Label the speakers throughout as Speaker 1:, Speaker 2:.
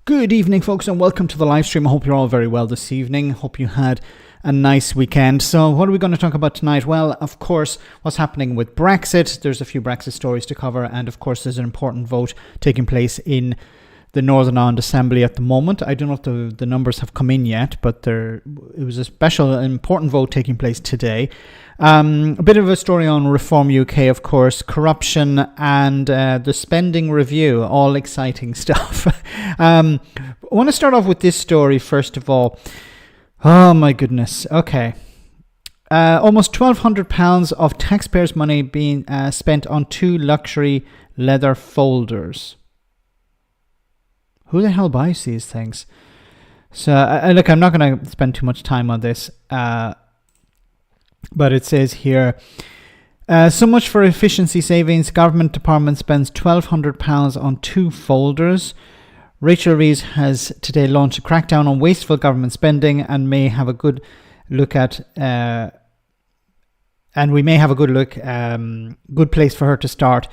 Speaker 1: Good evening, folks, and welcome to the live stream. I hope you're all very well this evening. Hope you had a nice weekend. So what are we going to talk about tonight? Well, of course, what's happening with Brexit. There's a few Brexit stories to cover, and of course there's an important vote taking place in the Northern Ireland Assembly at the moment. I don't know if the numbers have come in yet, but it was a special important vote taking place today. A bit of a story on Reform UK, of course, corruption and the spending review, all exciting stuff. I want to start off with this story first of all. Oh my goodness. Okay. Almost £1,200 of taxpayers' money being spent on 2 luxury leather folders. Who the hell buys these things? So, look, I'm not going to spend too much time on this. But it says here, so much for efficiency savings. Government department spends £1,200 on 2 folders. Rachel Reeves has today launched a crackdown on wasteful government spending, and may have a good look at, good place for her to start.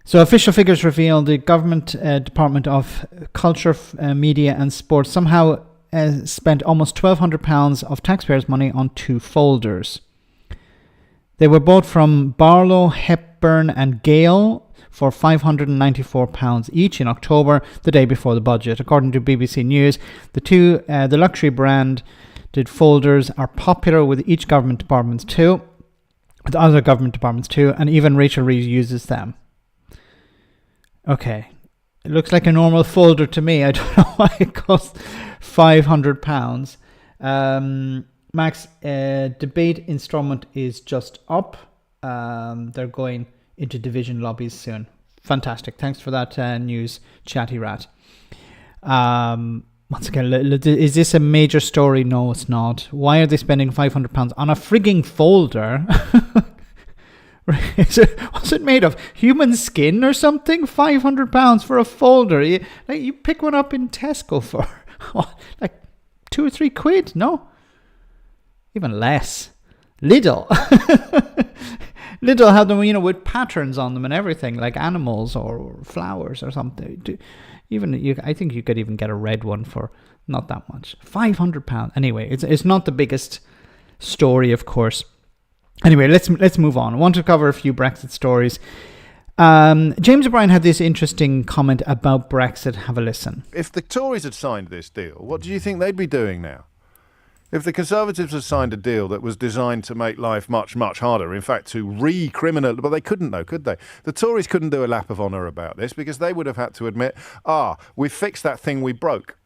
Speaker 1: So official figures reveal the government Department of Culture, Media and Sport somehow spent almost £1,200 of taxpayers' money on 2 folders. They were bought from Barlow, Hepburn and Gale for £594 each in October, the day before the budget. According to BBC News, the luxury branded folders are popular with each government departments too, with other government departments too, and even Rachel Reeves uses them. Okay, it looks like a normal folder to me. I don't know why it costs £500. Max, debate installment is just up. They're going into division lobbies soon. Fantastic. Thanks for that news, Chatty Rat. Once again, is this a major story? No, it's not. Why are they spending £500 on a frigging folder? What's it made of? Human skin or something? £500 for a folder. You pick one up in Tesco for like 2 or 3 quid, no? Even less. Lidl. Lidl had them, with patterns on them and everything, like animals or flowers or something. I think you could even get a red one for not that much. £500. Anyway, it's not the biggest story, of course. Anyway, let's move on. I want to cover a few Brexit stories. James O'Brien had this interesting comment about Brexit. Have a listen.
Speaker 2: If the Tories had signed this deal, what do you think they'd be doing now? If the Conservatives had signed a deal that was designed to make life much, much harder, in fact, to re-criminal... But they couldn't, though, could they? The Tories couldn't do a lap of honour about this because they would have had to admit, we fixed that thing we broke.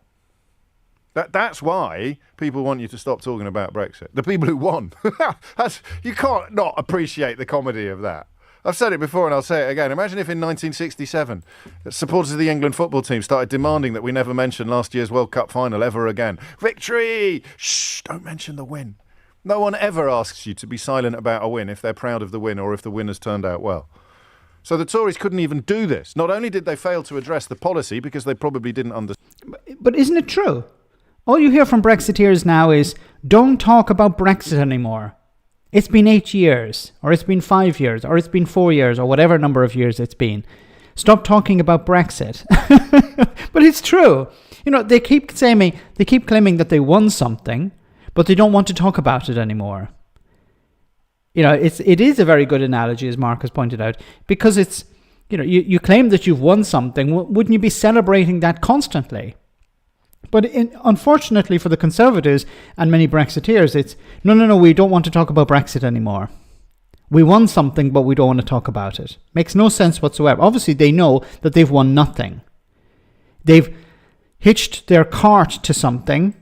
Speaker 2: That's why people want you to stop talking about Brexit. The people who won. You can't not appreciate the comedy of that. I've said it before and I'll say it again. Imagine if in 1967 supporters of the England football team started demanding that we never mention last year's World Cup final ever again. Victory! Shh, don't mention the win. No one ever asks you to be silent about a win if they're proud of the win or if the win has turned out well. So the Tories couldn't even do this. Not only did they fail to address the policy because they probably didn't understand.
Speaker 1: But isn't it true? All you hear from Brexiteers now is, don't talk about Brexit anymore. It's been 8 years, or it's been 5 years, or it's been 4 years, or whatever number of years it's been. Stop talking about Brexit. But it's true. They keep claiming that they won something, but they don't want to talk about it anymore. It is a very good analogy, as Mark has pointed out, because it's, you claim that you've won something. Wouldn't you be celebrating that constantly? But unfortunately for the Conservatives and many Brexiteers, it's, no, we don't want to talk about Brexit anymore. We won something, but we don't want to talk about it. Makes no sense whatsoever. Obviously, they know that they've won nothing. They've hitched their cart to something.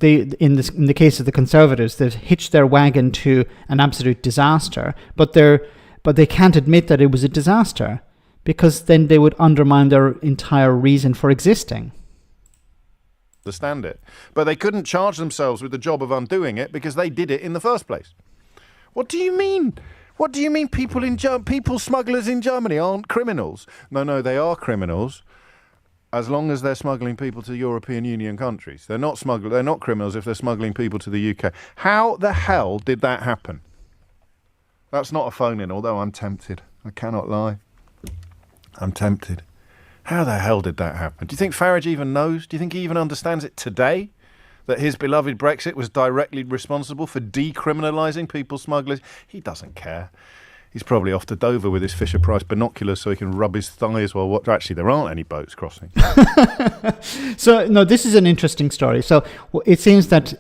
Speaker 1: In the case of the Conservatives, they've hitched their wagon to an absolute disaster, but they can't admit that it was a disaster, because then they would undermine their entire reason for existing.
Speaker 2: Understand it. But they couldn't charge themselves with the job of undoing it because they did it in the first place. What do you mean? What do you mean people smugglers in Germany aren't criminals? No, they are criminals as long as they're smuggling people to European Union countries. They're not criminals if they're smuggling people to the UK. How the hell did that happen? That's not a phone-in, although I'm tempted. I cannot lie. I'm tempted. How the hell did that happen? Do you think Farage even knows? Do you think he even understands it today? That his beloved Brexit was directly responsible for decriminalising people smugglers? He doesn't care. He's probably off to Dover with his Fisher-Price binoculars so he can rub his thighs while actually there aren't any boats crossing.
Speaker 1: So, no, this is an interesting story. So it seems that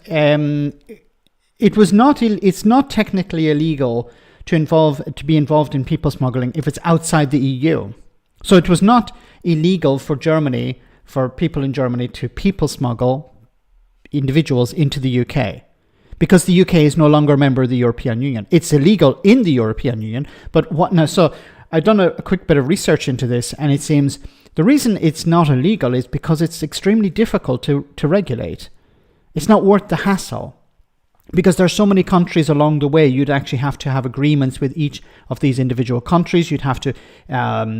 Speaker 1: it's not technically illegal to be involved in people smuggling if it's outside the EU. So it was not illegal for people in Germany to people smuggle individuals into the UK. Because the UK is no longer a member of the European Union. It's illegal in the European Union, but what now? So I've done a quick bit of research into this, and it seems the reason it's not illegal is because it's extremely difficult to regulate. It's not worth the hassle. Because there are so many countries along the way, you'd actually have to have agreements with each of these individual countries. You'd have to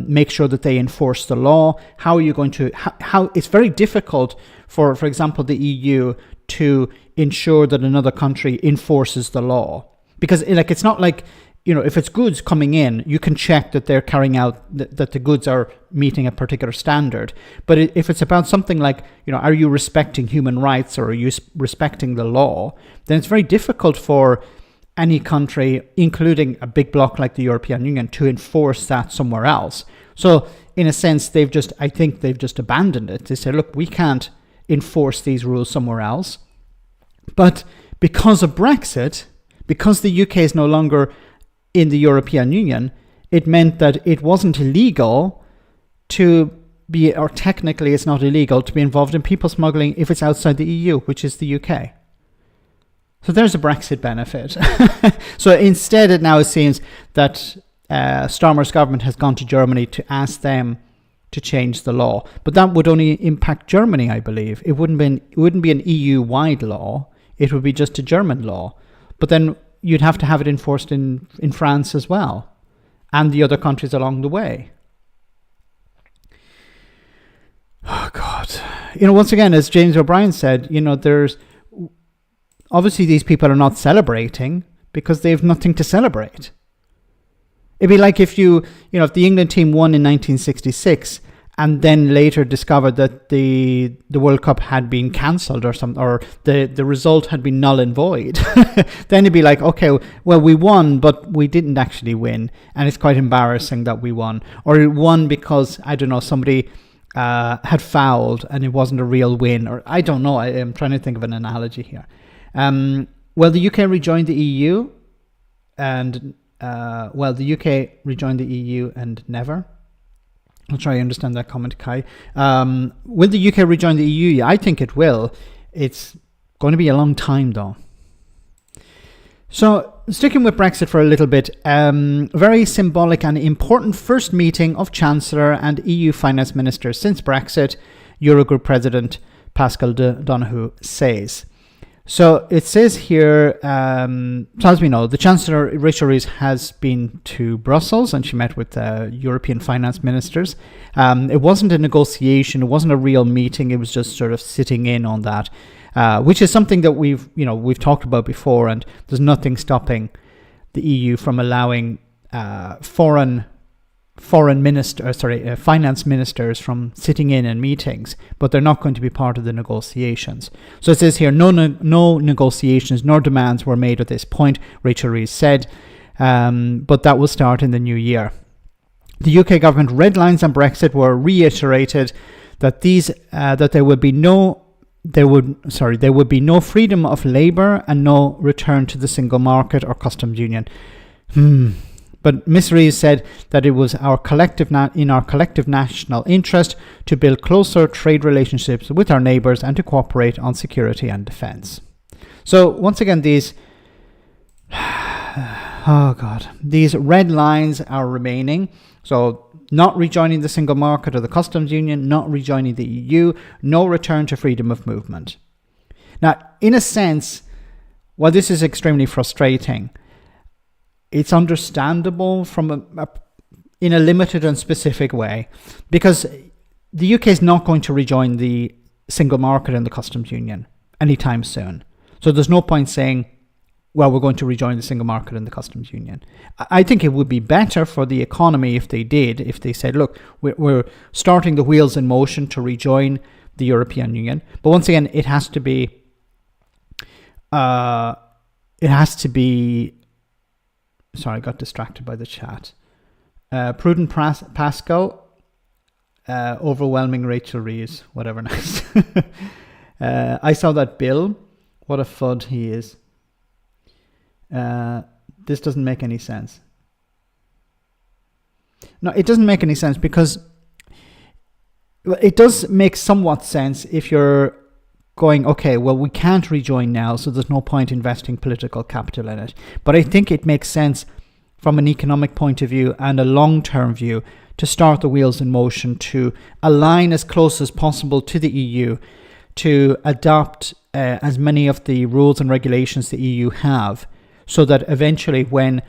Speaker 1: make sure that they enforce the law. How are you going to? How it's very difficult for example, the EU to ensure that another country enforces the law, because it's not like, if it's goods coming in, you can check that they're carrying out that the goods are meeting a particular standard. But if it's about something like, are you respecting human rights or are you respecting the law, then it's very difficult for any country, including a big bloc like the European Union, to enforce that somewhere else. So in a sense, I think they've just abandoned it. They say, look, we can't enforce these rules somewhere else. But because of Brexit, because the UK is no longer in the European Union, it meant that it wasn't illegal or technically it's not illegal to be involved in people smuggling if it's outside the EU, which is the UK. So there's a Brexit benefit. So instead, it now seems that Starmer's government has gone to Germany to ask them to change the law. But that would only impact Germany, I believe. It wouldn't be an EU-wide law. It would be just a German law. But then you'd have to have it enforced in France as well, and the other countries along the way. Oh, God. Once again, as James O'Brien said, there's... Obviously, these people are not celebrating because they have nothing to celebrate. It'd be like if if the England team won in 1966 and then later discovered that the World Cup had been cancelled or the result had been null and void, then it'd be like, okay, well, we won, but we didn't actually win, and it's quite embarrassing that we won. Or it won because, I don't know, somebody had fouled and it wasn't a real win, or I don't know. I'm trying to think of an analogy here. Well, the UK rejoined the EU, and the UK rejoined the EU and never. I'll try to understand that comment, Kai. Will the UK rejoin the EU? Yeah, I think it will. It's going to be a long time, though. So, sticking with Brexit for a little bit, very symbolic and important first meeting of Chancellor and EU finance ministers since Brexit, Eurogroup President Pascal Donohoe says. So it says here, as we know, the Chancellor, Rachel Reeves, has been to Brussels and she met with European finance ministers. It wasn't a negotiation, it wasn't a real meeting, it was just sort of sitting in on that, which is something that we've talked about before, and there's nothing stopping the EU from allowing finance ministers from sitting in meetings, but they're not going to be part of the negotiations. So it says here, no negotiations nor demands were made at this point, Rachel Reeves said, but that will start in the new year. The UK government red lines on Brexit were reiterated that there would be no freedom of labour and no return to the single market or customs union. But Ms. Reeves said that it was in our collective national interest to build closer trade relationships with our neighbours and to cooperate on security and defence. So once again, these red lines are remaining. So not rejoining the single market or the customs union, not rejoining the EU, no return to freedom of movement. Now, in a sense, while this is extremely frustrating, it's understandable in a limited and specific way, because the UK is not going to rejoin the single market and the customs union anytime soon. So there's no point saying well, we're going to rejoin the single market and the customs union. I think it would be better for the economy if they said, look, we're starting the wheels in motion to rejoin the European Union. But once again, it has to be, sorry, I got distracted by the chat. Prudent Pascal, overwhelming Rachel Reeves, whatever nice. I saw that Bill. What a fud he is. This doesn't make any sense. No, it doesn't make any sense because it does make somewhat sense if you're going, okay, well, we can't rejoin now, so there's no point investing political capital in it. But I think it makes sense from an economic point of view and a long-term view to start the wheels in motion, to align as close as possible to the EU, to adopt as many of the rules and regulations the EU have, so that eventually when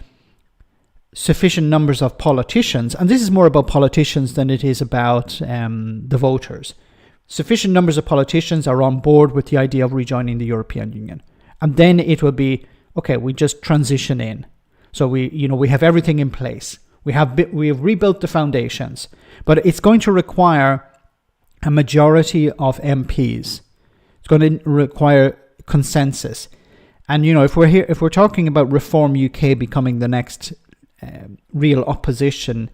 Speaker 1: sufficient numbers of politicians, and this is more about politicians than it is about the voters, sufficient numbers of politicians are on board with the idea of rejoining the European Union. And then it will be, okay, we just transition in. So we have everything in place. We have rebuilt the foundations, but it's going to require a majority of MPs. It's going to require consensus. And if we're talking about Reform UK becoming the next real opposition,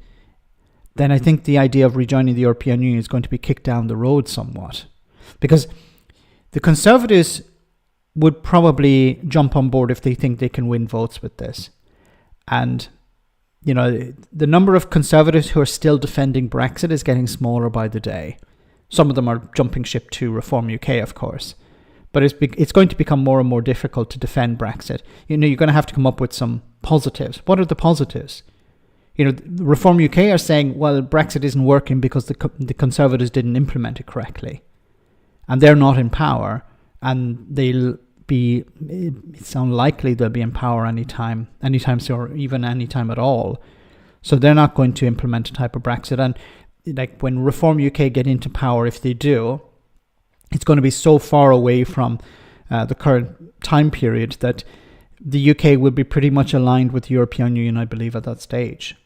Speaker 1: then I think the idea of rejoining the European Union is going to be kicked down the road somewhat, because the Conservatives would probably jump on board if they think they can win votes with this. And the number of Conservatives who are still defending Brexit is getting smaller by the day. Some of them are jumping ship to Reform UK, of course. But it's going to become more and more difficult to defend Brexit. You're going to have to come up with some positives. What are the positives? Reform UK are saying, well, Brexit isn't working because the Conservatives didn't implement it correctly. And they're not in power. And it's unlikely they'll be in power anytime soon, or even anytime at all. So they're not going to implement a type of Brexit. And like when Reform UK get into power, if they do, it's going to be so far away from the current time period that the UK will be pretty much aligned with the European Union, I believe, at that stage.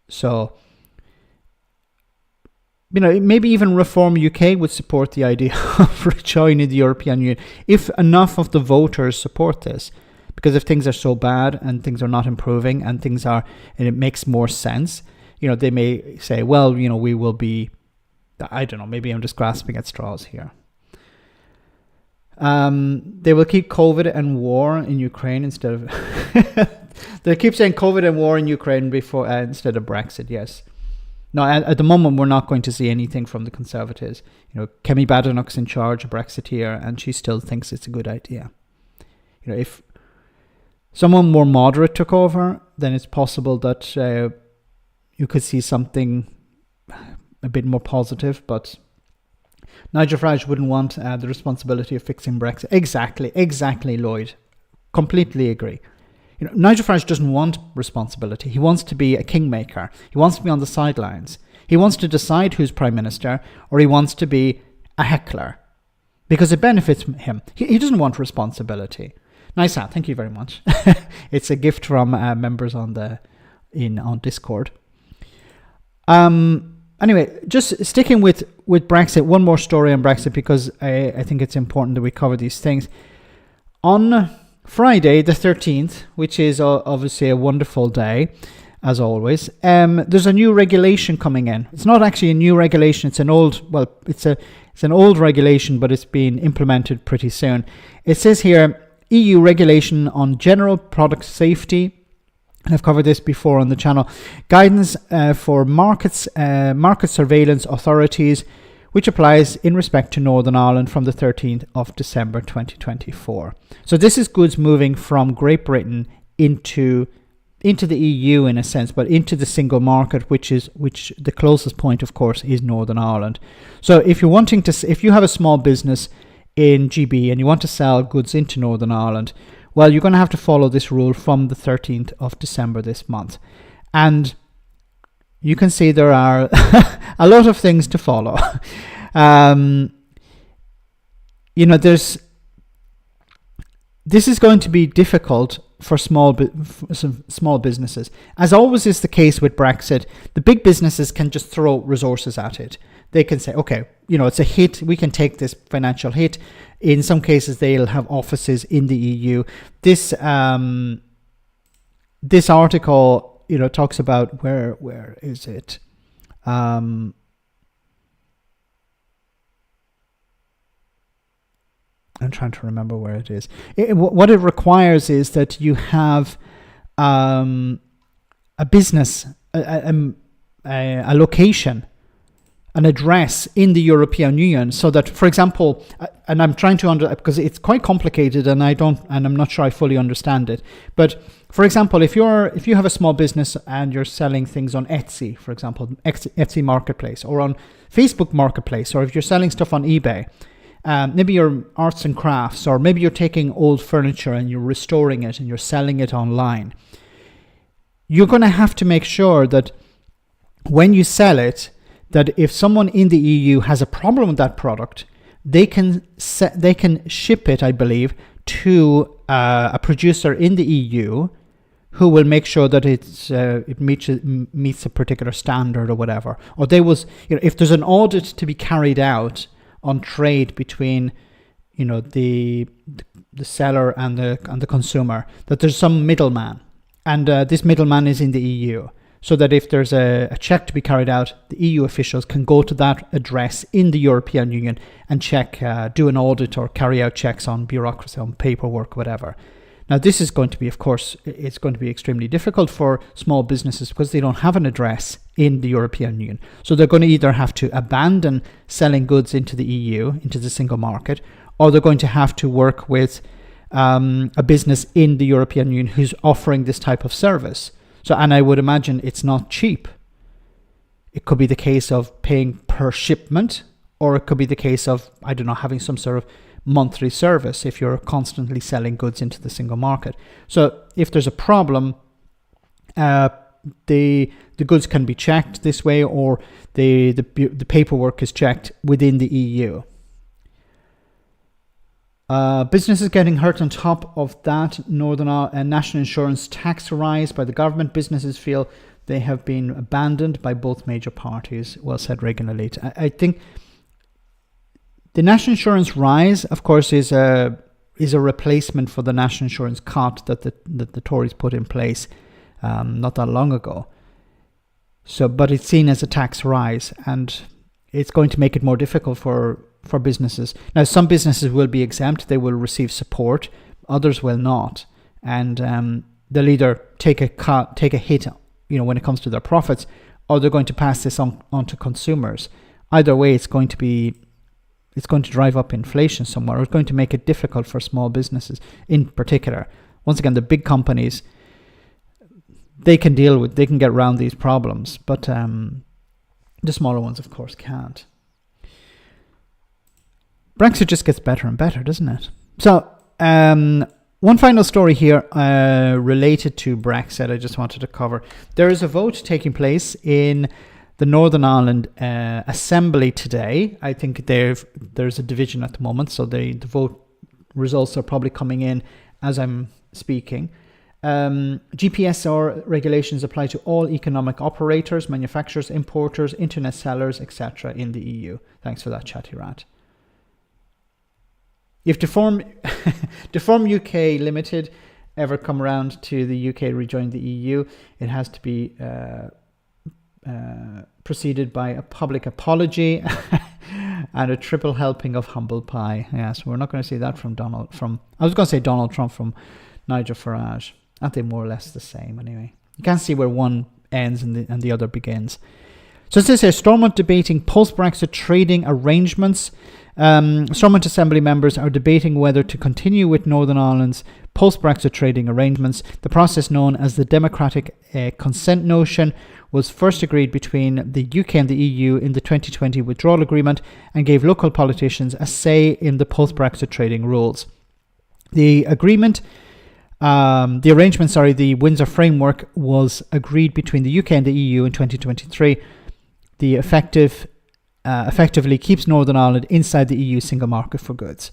Speaker 1: So, maybe even Reform UK would support the idea of rejoining the European Union if enough of the voters support this. Because if things are so bad and things are not improving and it makes more sense, they may say, well, we will be, I don't know, maybe I'm just grasping at straws here. They will keep COVID and war in Ukraine instead of... They keep saying COVID and war in Ukraine before instead of Brexit, yes. No, at the moment, we're not going to see anything from the Conservatives. Kemi Badenoch's in charge, a Brexiteer, and she still thinks it's a good idea. If someone more moderate took over, then it's possible that you could see something a bit more positive, but Nigel Farage wouldn't want the responsibility of fixing Brexit. Exactly, Lloyd. Completely agree. Nigel Farage doesn't want responsibility. He wants to be a kingmaker. He wants to be on the sidelines. He wants to decide who's prime minister, or he wants to be a heckler because it benefits him. He doesn't want responsibility. Nice hat. Thank you very much. It's a gift from members on Discord. Anyway, just sticking with Brexit, one more story on Brexit because I think it's important that we cover these things. On Friday, the 13th, which is obviously a wonderful day, as always, there's a new regulation coming in. It's not actually a new regulation. It's an old regulation, but it's being implemented pretty soon. It says here, EU regulation on general product safety. I've covered this before on the channel. Guidance for market surveillance authorities, which applies in respect to Northern Ireland from the 13th of December 2024. So this is goods moving from Great Britain into the EU in a sense, but into the single market, which the closest point, of course, is Northern Ireland. So if you have a small business in GB and you want to sell goods into Northern Ireland, well, you're going to have to follow this rule from the 13th of December this month. And you can see there are a lot of things to follow. This is going to be difficult for small businesses. As always is the case with Brexit, the big businesses can just throw resources at it. They can say, okay, it's a hit. We can take this financial hit. In some cases, they'll have offices in the EU. This article, talks about where is it? I'm trying to remember where it is. What it requires is that you have a business, a location, an address in the European Union, so that, for example, and I'm trying to because it's quite complicated, and I'm not sure I fully understand it. But for example, if you have a small business and you're selling things on Etsy, for example, Etsy Marketplace, or on Facebook Marketplace, or if you're selling stuff on eBay. Maybe you're arts and crafts, or maybe you're taking old furniture and you're restoring it and you're selling it online. You're going to have to make sure that when you sell it, that if someone in the EU has a problem with that product, they can ship it, I believe, to a producer in the EU who will make sure that it meets a particular standard or whatever. Or if there's an audit to be carried out on trade between, the seller and the consumer, that there's some middleman, and this middleman is in the EU, so that if there's a check to be carried out, the EU officials can go to that address in the European Union and check, do an audit or carry out checks on bureaucracy, on paperwork, whatever. Now, this is going to be, of course, it's going to be extremely difficult for small businesses because they don't have an address in the European Union. So they're going to either have to abandon selling goods into the EU, into the single market, or they're going to have to work with a business in the European Union who's offering this type of service. So, and I would imagine it's not cheap. It could be the case of paying per shipment, or it could be the case of, having some sort of monthly service if you're constantly selling goods into the single market. So if there's a problem, the goods can be checked this way, or the paperwork is checked within the EU. Businesses getting hurt on top of that. Northern national insurance tax rise by the government. Businesses feel they have been abandoned by both major parties. Well said, Reagan Elite. I think the national insurance rise, of course, is a replacement for the national insurance cut that the Tories put in place not that long ago. So, but it's seen as a tax rise, and it's going to make it more difficult for businesses. Now, some businesses will be exempt; they will receive support. Others will not, and they'll either take a hit, when it comes to their profits, or they're going to pass this on to consumers. Either way, it's going to drive up inflation somewhere, or it's going to make it difficult for small businesses in particular. Once again, the big companies, they can get around these problems, but the smaller ones, of course, can't. Brexit just gets better and better, doesn't it? So, one final story here related to Brexit I just wanted to cover. There is a vote taking place in the Northern Ireland Assembly today. I think there's a division at the moment, so the vote results are probably coming in as I'm speaking. GPSR regulations apply to all economic operators, manufacturers, importers, internet sellers, etc. in the EU. Thanks for that, Chatty Rat. If Deform UK Limited ever come around to the UK rejoin the EU, it has to be preceded by a public apology and a triple helping of humble pie. Yes, we're not going to see that from Donald Trump, from Nigel Farage. Aren't they more or less the same anyway? You can't see where one ends and the other begins. So it says here, Stormont debating post-Brexit trading arrangements. Stormont Assembly members are debating whether to continue with Northern Ireland's post-Brexit trading arrangements. The process, known as the democratic consent notion, was first agreed between the UK and the EU in the 2020 withdrawal agreement and gave local politicians a say in the post-Brexit trading rules. The arrangement, the Windsor Framework, was agreed between the UK and the EU in 2023. The effectively keeps Northern Ireland inside the EU single market for goods.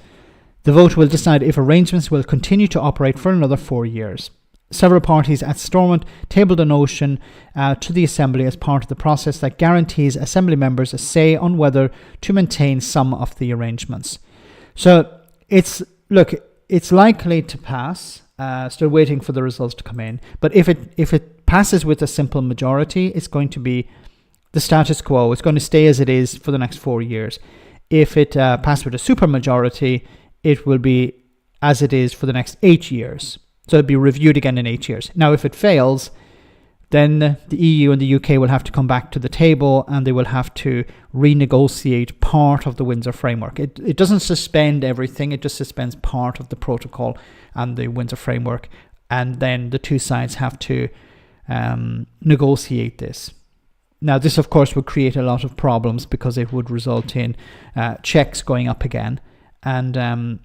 Speaker 1: The vote will decide if arrangements will continue to operate for another 4 years. several parties at Stormont tabled a motion to the Assembly as part of the process that guarantees Assembly members a say on whether to maintain some of the arrangements. So it's likely to pass. Still waiting for the results to come in. But if it passes with a simple majority, it's going to be the status quo. It's going to stay as it is for the next 4 years. If it passes with a supermajority, it will be as it is for the next 8 years. So it'll be reviewed again in 8 years. Now, if it fails, then the EU and the UK will have to come back to the table and they will have to renegotiate part of the Windsor Framework. It doesn't suspend everything, it just suspends part of the protocol and the Windsor Framework. And then the two sides have to negotiate this. Now, this, of course, would create a lot of problems because it would result in checks going up again. And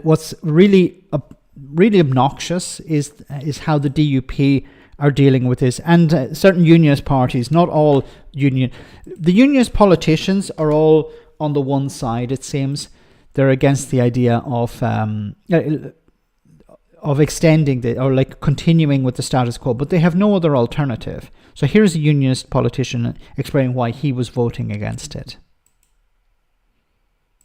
Speaker 1: what's really obnoxious is how the DUP are dealing with this, and certain unionist parties, not all the unionist politicians are all on the one side, it seems. They're against the idea of extending continuing with the status quo, but they have no other alternative. So here's a unionist politician explaining why he was voting against it.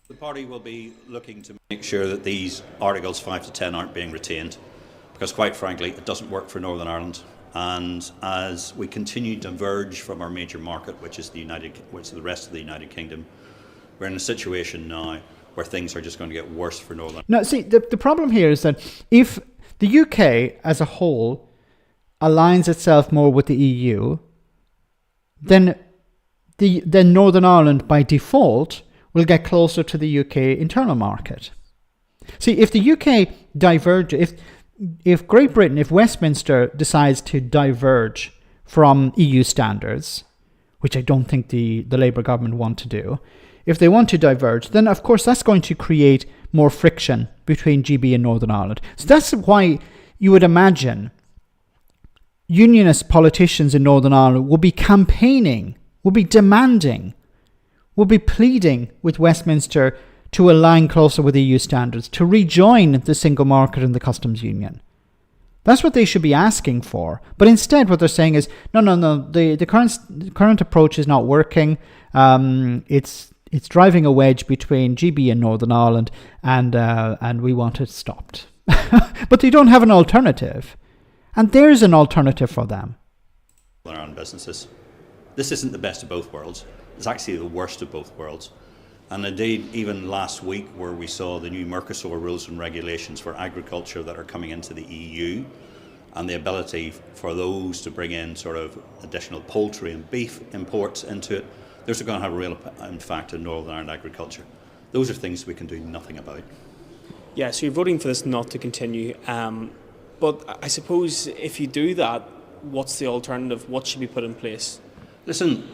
Speaker 3: The party will be looking to make sure that these Articles 5 to 10 aren't being retained, because quite frankly, it doesn't work for Northern Ireland. And as we continue to diverge from our major market, which is the rest of the United Kingdom, we're in a situation now where things are just going to get worse for Northern Ireland.
Speaker 1: No, see, the problem here is that if the UK as a whole aligns itself more with the EU, then Northern Ireland by default will get closer to the UK internal market. See, if the UK diverges, if Great Britain, if Westminster decides to diverge from EU standards, which I don't think the Labour government want to do, if they want to diverge, then of course that's going to create more friction between GB and Northern Ireland. So that's why you would imagine unionist politicians in Northern Ireland will be campaigning, will be demanding, will be pleading with Westminster to align closer with EU standards, to rejoin the single market and the customs union. That's what they should be asking for. But instead what they're saying is, no, the current approach is not working. It's driving a wedge between GB and Northern Ireland, and we want it stopped. But they don't have an alternative. And there's an alternative for them.
Speaker 3: Our own businesses. This isn't the best of both worlds. It's actually the worst of both worlds. And indeed, even last week, where we saw the new Mercosur rules and regulations for agriculture that are coming into the EU, and the ability for those to bring in sort of additional poultry and beef imports into it, those are going to have a real impact on Northern Ireland agriculture. Those are things we can do nothing about.
Speaker 4: Yeah, so you're voting for this not to continue. But I suppose if you do that, what's the alternative? What should be put in place?
Speaker 3: Listen,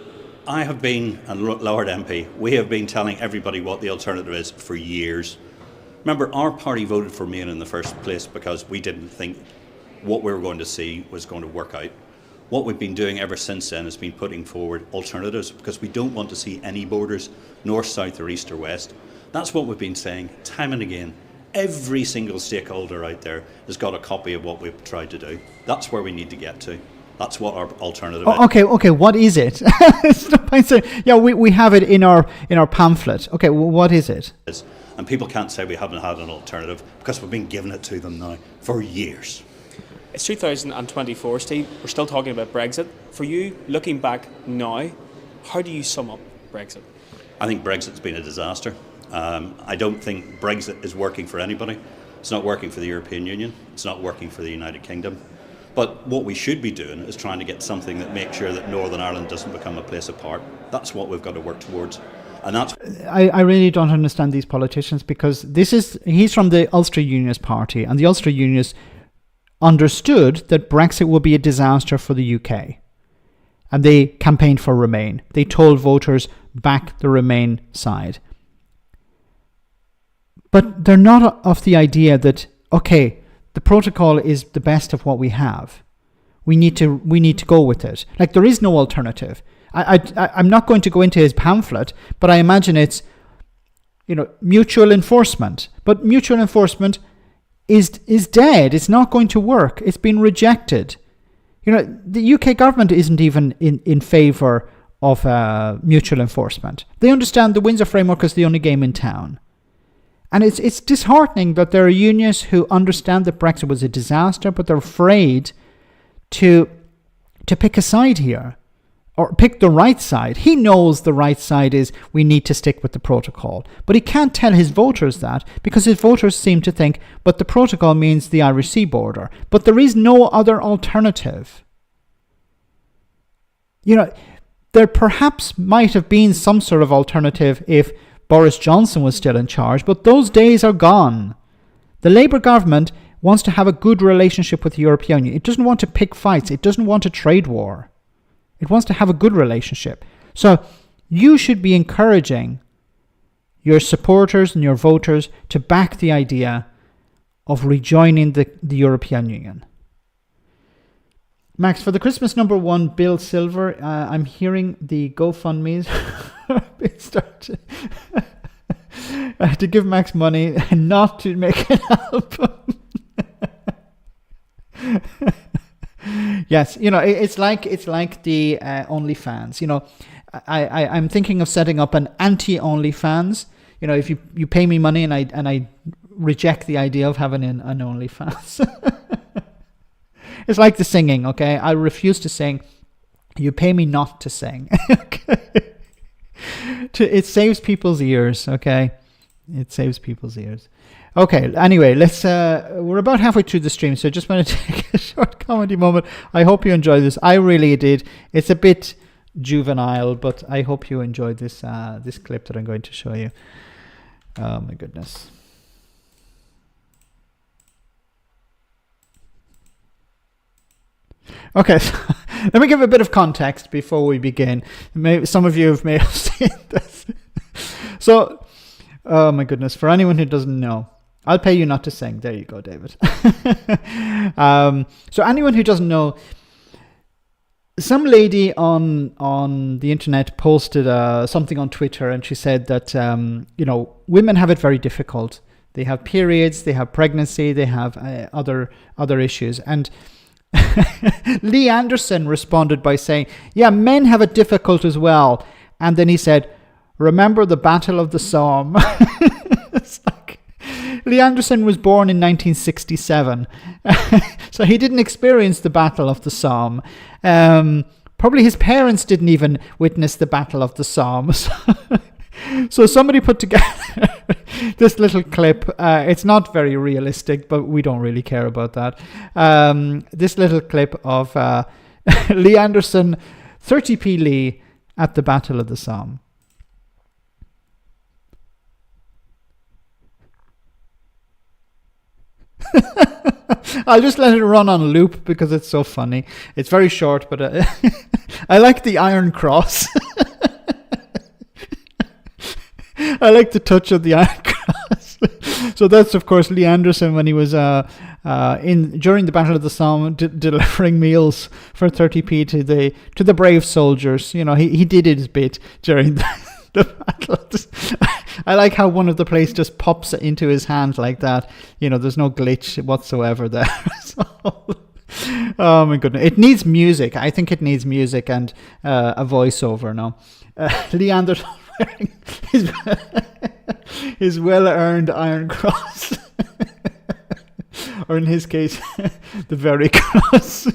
Speaker 3: I have been, and Lord MP, we have been telling everybody what the alternative is for years. Remember, our party voted for Remain in the first place because we didn't think what we were going to see was going to work out. What we've been doing ever since then has been putting forward alternatives because we don't want to see any borders, north, south or east or west. That's what we've been saying time and again. Every single stakeholder out there has got a copy of what we've tried to do. That's where we need to get to. That's what our alternative is.
Speaker 1: Okay, what is it? Yeah, we have it in our pamphlet. Okay, well, what is it?
Speaker 3: And people can't say we haven't had an alternative because we've been giving it to them now for years.
Speaker 4: It's 2024, Steve. We're still talking about Brexit. For you, looking back now, how do you sum up Brexit?
Speaker 3: I think Brexit's been a disaster. I don't think Brexit is working for anybody. It's not working for the European Union. It's not working for the United Kingdom. But what we should be doing is trying to get something that makes sure that Northern Ireland doesn't become a place apart. That's what we've got to work towards. And that's...
Speaker 1: I really don't understand these politicians because he's from the Ulster Unionist Party, and the Ulster Unionists understood that Brexit would be a disaster for the UK. And they campaigned for Remain. They told voters, back the Remain side. But they're not of the idea that, okay, the protocol is the best of what we have. We need to go with it. Like, there is no alternative. I'm not going to go into his pamphlet, but I imagine it's, mutual enforcement. But mutual enforcement is dead. It's not going to work. It's been rejected. The UK government isn't even in favour of mutual enforcement. They understand the Windsor Framework is the only game in town. And it's disheartening that there are unions who understand that Brexit was a disaster, but they're afraid to pick a side here, or pick the right side. He knows the right side is we need to stick with the protocol, but he can't tell his voters that, because his voters seem to think, but the protocol means the Irish Sea border. But there is no other alternative. There perhaps might have been some sort of alternative if Boris Johnson was still in charge, but those days are gone. The Labour government wants to have a good relationship with the European Union. It doesn't want to pick fights. It doesn't want a trade war. It wants to have a good relationship. So you should be encouraging your supporters and your voters to back the idea of rejoining the European Union. Max, for the Christmas number 1, Bill Silver, I'm hearing the GoFundMes start to give Max money and not to make an album. Yes, it's like the OnlyFans. I'm thinking of setting up an anti-OnlyFans. If you pay me money and I reject the idea of having an OnlyFans. It's like the singing, okay? I refuse to sing. You pay me not to sing. Okay? It saves people's ears, okay? It saves people's ears. Okay, anyway, we're about halfway through the stream, so I just want to take a short comedy moment. I hope you enjoyed this. I really did. It's a bit juvenile, but I hope you enjoyed this clip that I'm going to show you. Oh my goodness. Okay, so let me give a bit of context before we begin. Maybe some of you may have seen this. So, oh my goodness, for anyone who doesn't know, I'll pay you not to sing. There you go, David. So anyone who doesn't know, some lady on the internet posted something on Twitter, and she said that women have it very difficult. They have periods, they have pregnancy, they have other issues, and Lee Anderson responded by saying, yeah, men have it difficult as well. And then he said, remember the Battle of the Somme? It's like, Lee Anderson was born in 1967. So he didn't experience the Battle of the Somme. Probably his parents didn't even witness the Battle of the Somme. So somebody put together this little clip. It's not very realistic, but we don't really care about that. This little clip of Lee Anderson, 30p Lee, at the Battle of the Somme. I'll just let it run on loop because it's so funny. It's very short, but I like the Iron Cross. I like the touch of the Iron Cross. So that's, of course, Lee Anderson when he was during the Battle of the Somme, delivering meals for 30p to the brave soldiers. He did his bit during the battle. I like how one of the plates just pops into his hand like that. There's no glitch whatsoever there. So, oh my goodness, it needs music. I think it needs music and a voiceover now. Lee Anderson wearing his well-earned Iron Cross, or in his case, the Very Cross.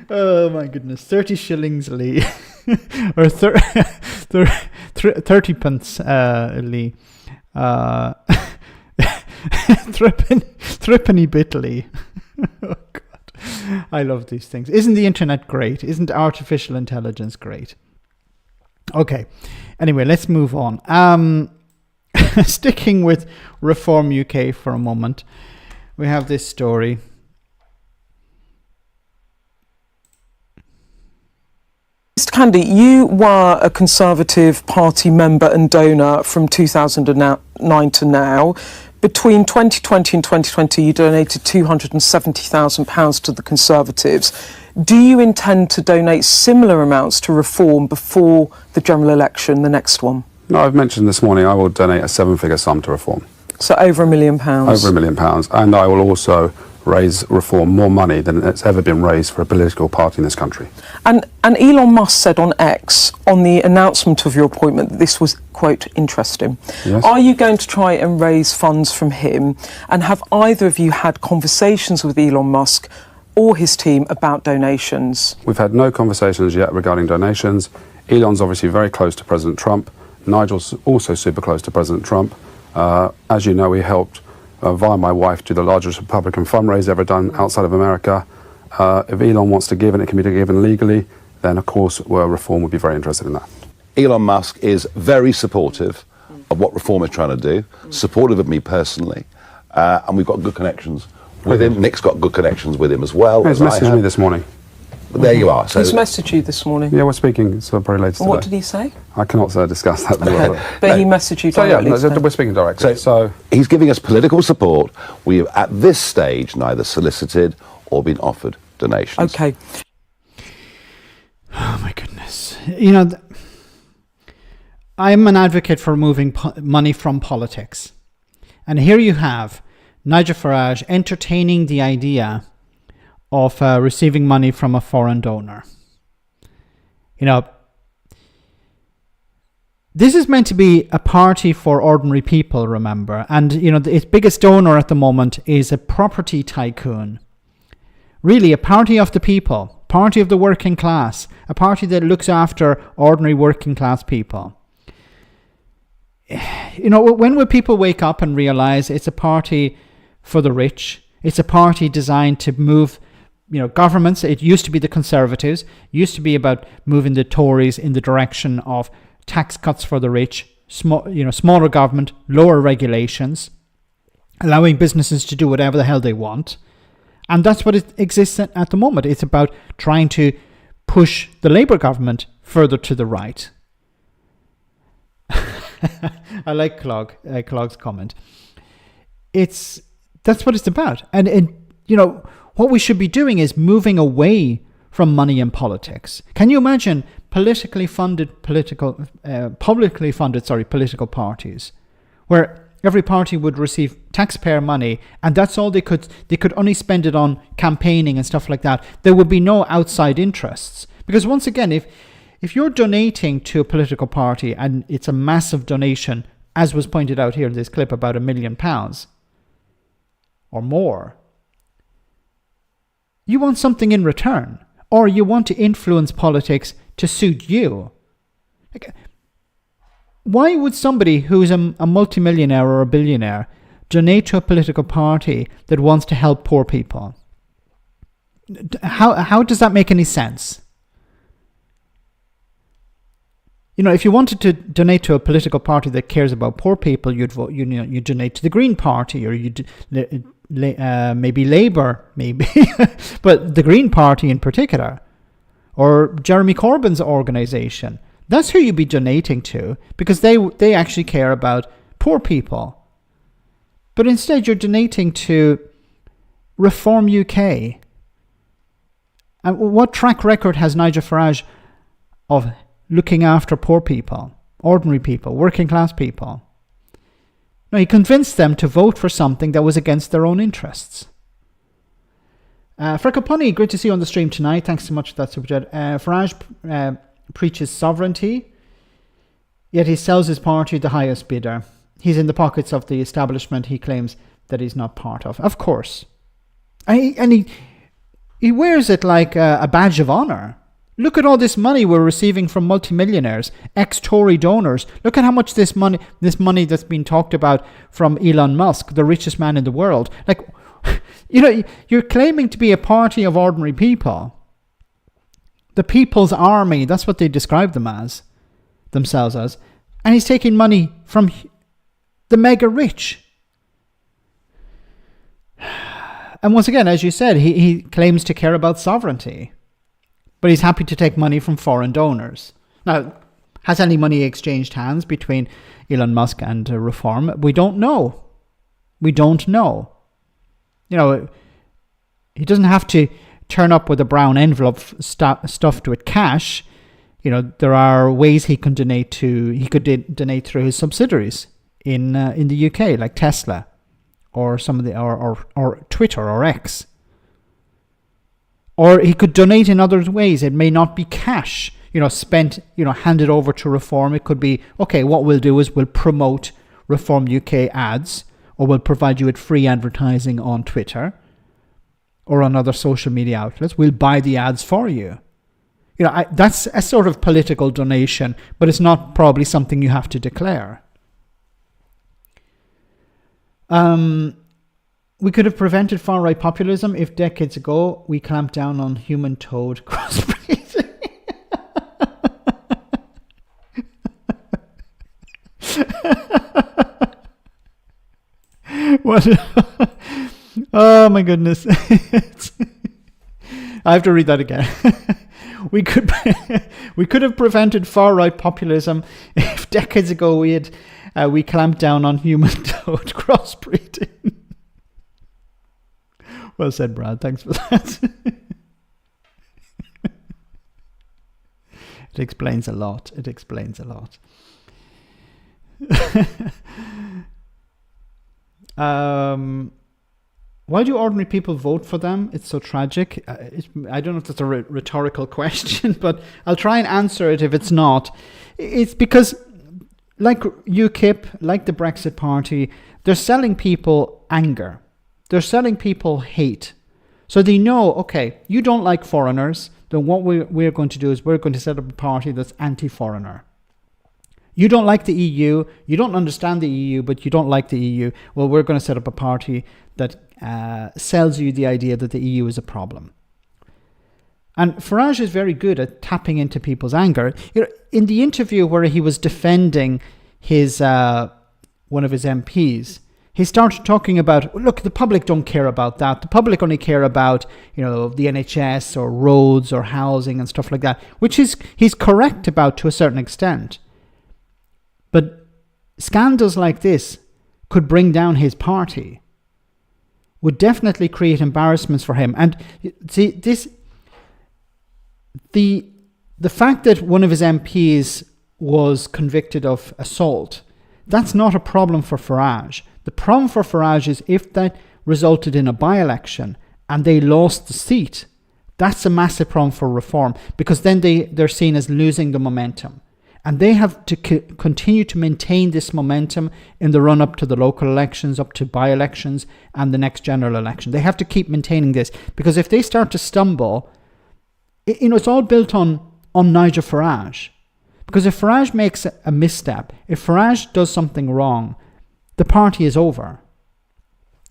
Speaker 1: Oh my goodness, 30 shillings, Lee, or 30 pence, Lee. Threepenny bit, Lee. Oh God, I love these things. Isn't the internet great? Isn't artificial intelligence great? Okay, anyway, let's move on. Sticking with Reform UK for a moment, we have this story.
Speaker 5: Mr. Candy, you were a Conservative Party member and donor from 2009 to now. Between 2020 and 2020, you donated £270,000 to the Conservatives. Do you intend to donate similar amounts to Reform before the general election, the next one?
Speaker 6: No, I've mentioned this morning I will donate a 7-figure sum to Reform.
Speaker 5: So over £1 million.
Speaker 6: Over £1 million. And I will also reform more money than it's ever been raised for a political party in this country.
Speaker 5: And Elon Musk said on X, on the announcement of your appointment, that this was, quote, interesting.
Speaker 6: Yes.
Speaker 5: Are you going to try and raise funds from him? And have either of you had conversations with Elon Musk or his team about donations?
Speaker 6: We've had no conversations yet regarding donations. Elon's obviously very close to President Trump. Nigel's also super close to President Trump. As you know, we helped via my wife do the largest Republican fundraiser ever done outside of America. If Elon wants to give and it can be given legally, then of course Reform would be very interested in that.
Speaker 7: Elon Musk is very supportive of what Reform is trying to do, supportive of me personally, and we've got good connections with him. Nick's got good connections with him as well.
Speaker 6: He's messaged me this morning.
Speaker 7: There you are. So
Speaker 5: He's messaged you this morning?
Speaker 6: Yeah, we're speaking very late today.
Speaker 5: What did he say?
Speaker 6: I cannot discuss that.
Speaker 5: But he messaged you directly?
Speaker 6: So yeah, we're speaking directly.
Speaker 7: So he's giving us political support. We have, at this stage, neither solicited or been offered donations.
Speaker 5: Okay.
Speaker 1: Oh my goodness. You know, I'm an advocate for removing money from politics. And here you have Nigel Farage entertaining the idea of receiving money from a foreign donor. You know, this is meant to be a party for ordinary people, remember. And, you know, its biggest donor at the moment is a property tycoon. Really, a party of the people, party of the working class, a party that looks after ordinary working class people. You know, when will people wake up and realize it's a party for the rich? It's a party designed to move, you know, governments. It used to be the Conservatives, used to be about moving the Tories in the direction of tax cuts for the rich, smaller government, lower regulations, allowing businesses to do whatever the hell they want. And that's what it exists at the moment. It's about trying to push the Labour government further to the right. I like Clog's comment. That's what it's about. And you know, what we should be doing is moving away from money in politics. Can you imagine publicly funded political parties, where every party would receive taxpayer money, and that's all they could only spend it on campaigning and stuff like that. There would be no outside interests. Because once again, if you're donating to a political party and it's a massive donation, as was pointed out here in this clip, about £1 million or more, you want something in return, or you want to influence politics to suit you. Like, why would somebody who's a multimillionaire or a billionaire donate to a political party that wants to help poor people? How does that make any sense? You know, if you wanted to donate to a political party that cares about poor people, you'd vote. You donate to the Green Party, or maybe Labour, maybe, but the Green Party in particular, or Jeremy Corbyn's organisation. That's who you'd be donating to, because they actually care about poor people. But instead, you're donating to Reform UK. And what track record has Nigel Farage of looking after poor people, ordinary people, working class people? No, he convinced them to vote for something that was against their own interests. Frekaponi, great to see you on the stream tonight. Thanks so much for that super chat. Farage preaches sovereignty, yet he sells his party to the highest bidder. He's in the pockets of the establishment he claims that he's not part of. Of course. And he wears it like a badge of honour. Look at all this money we're receiving from multimillionaires, ex-Tory donors. Look at how much this money that's been talked about from Elon Musk, the richest man in the world. Like, you know, you're claiming to be a party of ordinary people. The People's Army, that's what they describe themselves as. And he's taking money from the mega rich. And once again, as you said, he claims to care about sovereignty. But he's happy to take money from foreign donors. Now, has any money exchanged hands between Elon Musk and Reform? We don't know. We don't know. You know, he doesn't have to turn up with a brown envelope stuffed with cash. You know, there are ways he can donate to. He could donate through his subsidiaries. in the UK, like Tesla, or some of the or Twitter or X. Or he could donate in other ways. It may not be cash, spent, handed over to Reform. It could be, okay, what we'll do is we'll promote Reform UK ads, or we'll provide you with free advertising on Twitter or on other social media outlets. We'll buy the ads for you. That's a sort of political donation, but it's not probably something you have to declare. We could have prevented far-right populism if decades ago we clamped down on human-toad crossbreeding. What? Oh my goodness. I have to read that again. We could have prevented far-right populism if decades ago we clamped down on human-toad crossbreeding. Well said, Brad. Thanks for that. It explains a lot. Why do ordinary people vote for them? It's so tragic. I don't know if that's a rhetorical question, but I'll try and answer it if it's not. It's because, like UKIP, like the Brexit Party, they're selling people anger. They're selling people hate. So they know, okay, you don't like foreigners, then what we're going to do is we're going to set up a party that's anti-foreigner. You don't like the EU, you don't understand the EU, but you don't like the EU. Well, we're going to set up a party that sells you the idea that the EU is a problem. And Farage is very good at tapping into people's anger. In the interview where he was defending his one of his MPs, he started talking about, look, the public don't care about that. The public only care about, the NHS or roads or housing and stuff like that, which he's correct about to a certain extent. But scandals like this could bring down his party, would definitely create embarrassments for him. And see, the fact that one of his MPs was convicted of assault, that's not a problem for Farage. The problem for Farage is if that resulted in a by-election and they lost the seat, that's a massive problem for Reform, because then they're seen as losing the momentum. And they have to continue to maintain this momentum in the run-up to the local elections, up to by-elections and the next general election. They have to keep maintaining this, because if they start to stumble, it's all built on Nigel Farage. Because if Farage makes a misstep, if Farage does something wrong, the party is over.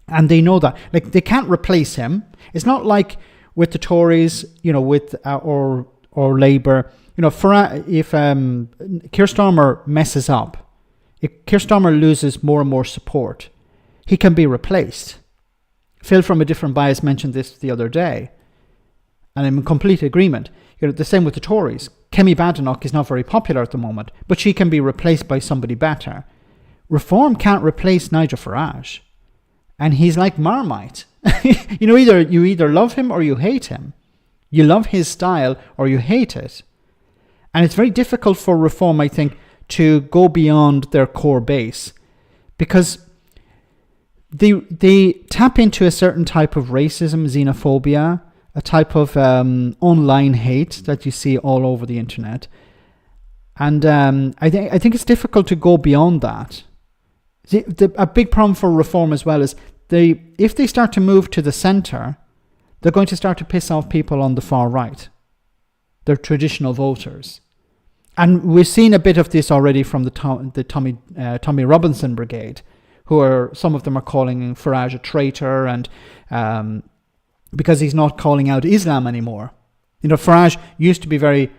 Speaker 1: And they know that. Like, they can't replace him. It's not like with the Tories, with or Labour. If Keir Starmer messes up, if Keir Starmer loses more and more support, he can be replaced. Phil from A Different Bias mentioned this the other day, and I'm in complete agreement. The same with the Tories. Kemi Badenoch is not very popular at the moment, but she can be replaced by somebody better. Reform can't replace Nigel Farage, and he's like Marmite. You either love him or you hate him. You love his style or you hate it. And it's very difficult for Reform, I think, to go beyond their core base, because they tap into a certain type of racism, xenophobia, a type of online hate that you see all over the internet. And I think it's difficult to go beyond that. A big problem for Reform as well is if they start to move to the centre, they're going to start to piss off people on the far right. They're traditional voters. And we've seen a bit of this already from the Tommy Robinson brigade, some of them are calling Farage a traitor, and because he's not calling out Islam anymore. Farage used to be very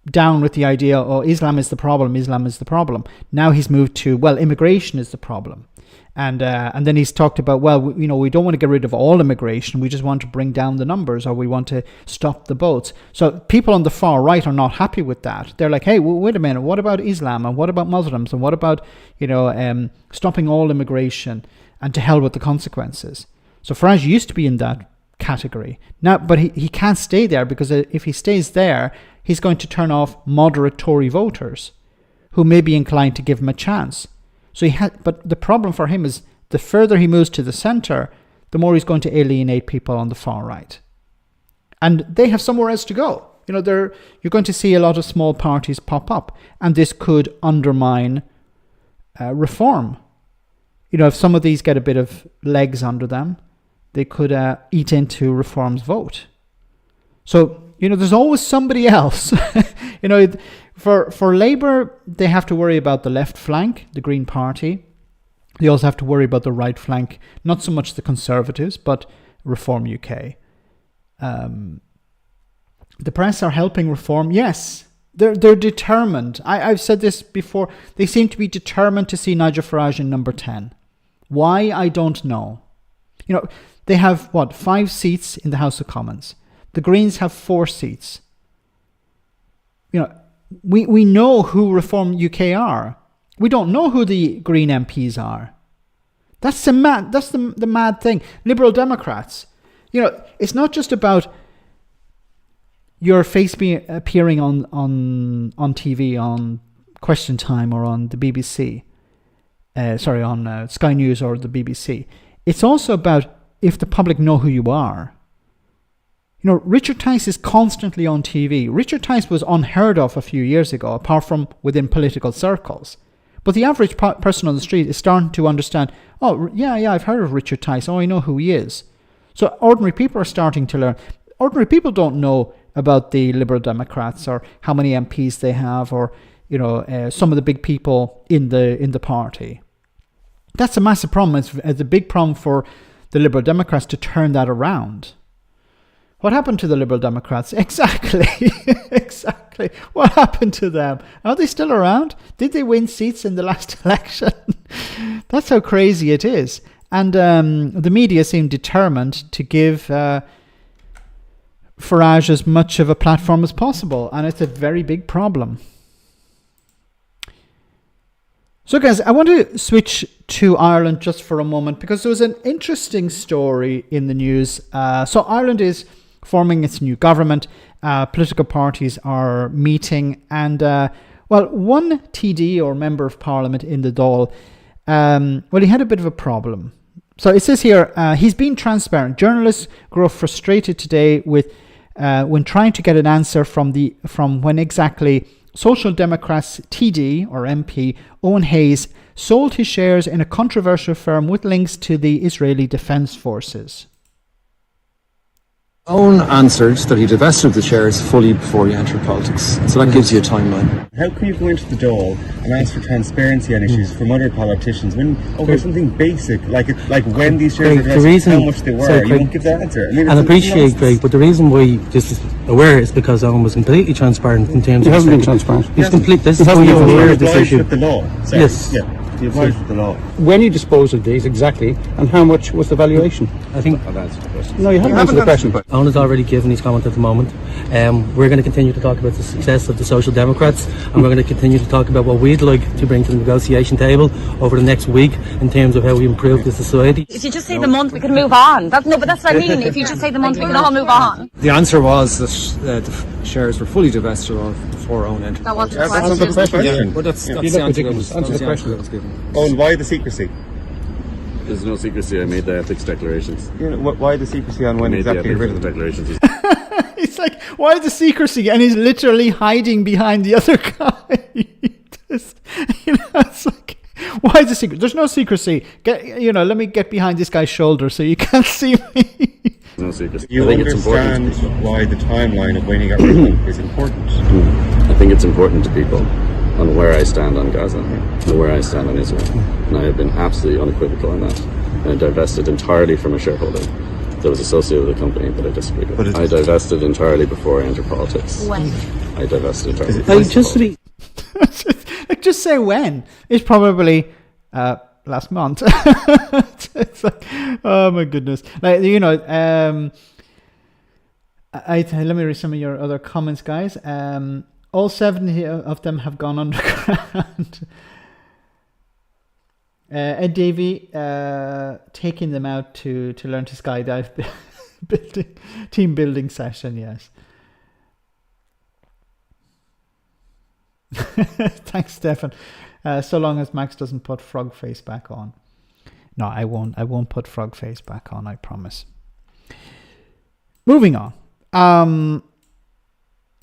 Speaker 1: down with the idea, Islam is the problem. Now he's moved to, immigration is the problem. And then he's talked about, we don't want to get rid of all immigration. We just want to bring down the numbers, or we want to stop the boats. So people on the far right are not happy with that. They're like, hey, wait a minute. What about Islam? And what about Muslims? And what about, stopping all immigration, and to hell with the consequences? So Farage used to be in that category. Now, but he can't stay there, because if he stays there, he's going to turn off moderate Tory voters who may be inclined to give him a chance. So but the problem for him is the further he moves to the center, the more he's going to alienate people on the far right. And they have somewhere else to go. You're going to see a lot of small parties pop up, and this could undermine reform. If some of these get a bit of legs under them, they could eat into Reform's vote. So, there's always somebody else. For Labour, they have to worry about the left flank, the Green Party. They also have to worry about the right flank, not so much the Conservatives, but Reform UK. The press are helping Reform. Yes, they're determined. I've said this before. They seem to be determined to see Nigel Farage in number 10. Why, I don't know. They have, 5 seats in the House of Commons. The Greens have 4 seats. We know who Reform UK are. We don't know who the Green MPs are. That's the mad thing. Liberal Democrats. It's not just about your face appearing on TV, on Question Time or on the BBC. On Sky News or the BBC. It's also about if the public know who you are. Richard Tice is constantly on TV. Richard Tice was unheard of a few years ago, apart from within political circles. But the average person on the street is starting to understand, oh, yeah, I've heard of Richard Tice. Oh, I know who he is. So ordinary people are starting to learn. Ordinary people don't know about the Liberal Democrats or how many MPs they have or, some of the big people in the party. That's a massive problem. It's a big problem for the Liberal Democrats to turn that around. What happened to the Liberal Democrats? Exactly. Exactly. What happened to them? Are they still around? Did they win seats in the last election? That's how crazy it is. And the media seem determined to give Farage as much of a platform as possible. And it's a very big problem. So guys, I want to switch to Ireland just for a moment because there was an interesting story in the news. So Ireland is forming its new government. Political parties are meeting. And, one TD or member of parliament in the Dáil, he had a bit of a problem. So it says here, he's been transparent. Journalists grow frustrated today with when trying to get an answer from when exactly Social Democrats TD or MP Owen Hayes sold his shares in a controversial firm with links to the Israeli Defense Forces.
Speaker 8: Owen answered that he divested of the shares fully before he entered politics. So that gives you a timeline.
Speaker 9: How can you go into the Dáil and ask for transparency on issues from other politicians when over something basic like when these shares are divested, how much they were? You won't give that answer.
Speaker 10: And appreciate, Greg, but the reason why this is aware is because Owen was completely transparent in terms of...
Speaker 6: He hasn't been transparent.
Speaker 10: He's complete. This is how you're aware of this issue.
Speaker 9: With the law. Sorry.
Speaker 10: Yes.
Speaker 9: Yeah. He obliged with the law.
Speaker 6: When you disposed of these, exactly, and how much was the valuation?
Speaker 10: I think...
Speaker 6: No, you haven't answered the question. But
Speaker 10: Owen has already given his comment at the moment. We're going to continue to talk about the success of the Social Democrats, and we're going to continue to talk about what we'd like to bring to the negotiation table over the next week in terms of how we improve the society.
Speaker 11: If you just say the month, we can move on. But that's what I mean. If you just say the month, we can all move on.
Speaker 8: The answer was that the shares were fully divested before Owen entered.
Speaker 11: That wasn't
Speaker 9: the question.
Speaker 8: But that's the answer that was given.
Speaker 9: Owen, why the secrecy?
Speaker 12: There's no secrecy. I made the ethics declarations.
Speaker 9: Why the secrecy on when exactly you rid of them?
Speaker 12: Declarations.
Speaker 1: It's like, why the secrecy? And he's literally hiding behind the other guy. It's like, why the secret? There's no secrecy. Let me get behind this guy's shoulder so you can't see me.
Speaker 12: No secrecy.
Speaker 9: You understand why the timeline of when he got rid of them is important.
Speaker 12: I think it's important to people on where I stand on Gaza and where I stand on Israel. And I have been absolutely unequivocal on that. And I divested entirely from a shareholder that was associated with the company that I disagreed with. I divested entirely before I entered politics.
Speaker 11: When?
Speaker 12: I divested entirely.
Speaker 1: Just say when. It's probably last month. It's like, oh my goodness. Let me read some of your other comments, guys. All 70 of them have gone underground. Ed Davey taking them out to learn to skydive. Team building session, yes. Thanks, Stefan. So long as Max doesn't put frog face back on. No, I won't put frog face back on, I promise. Moving on.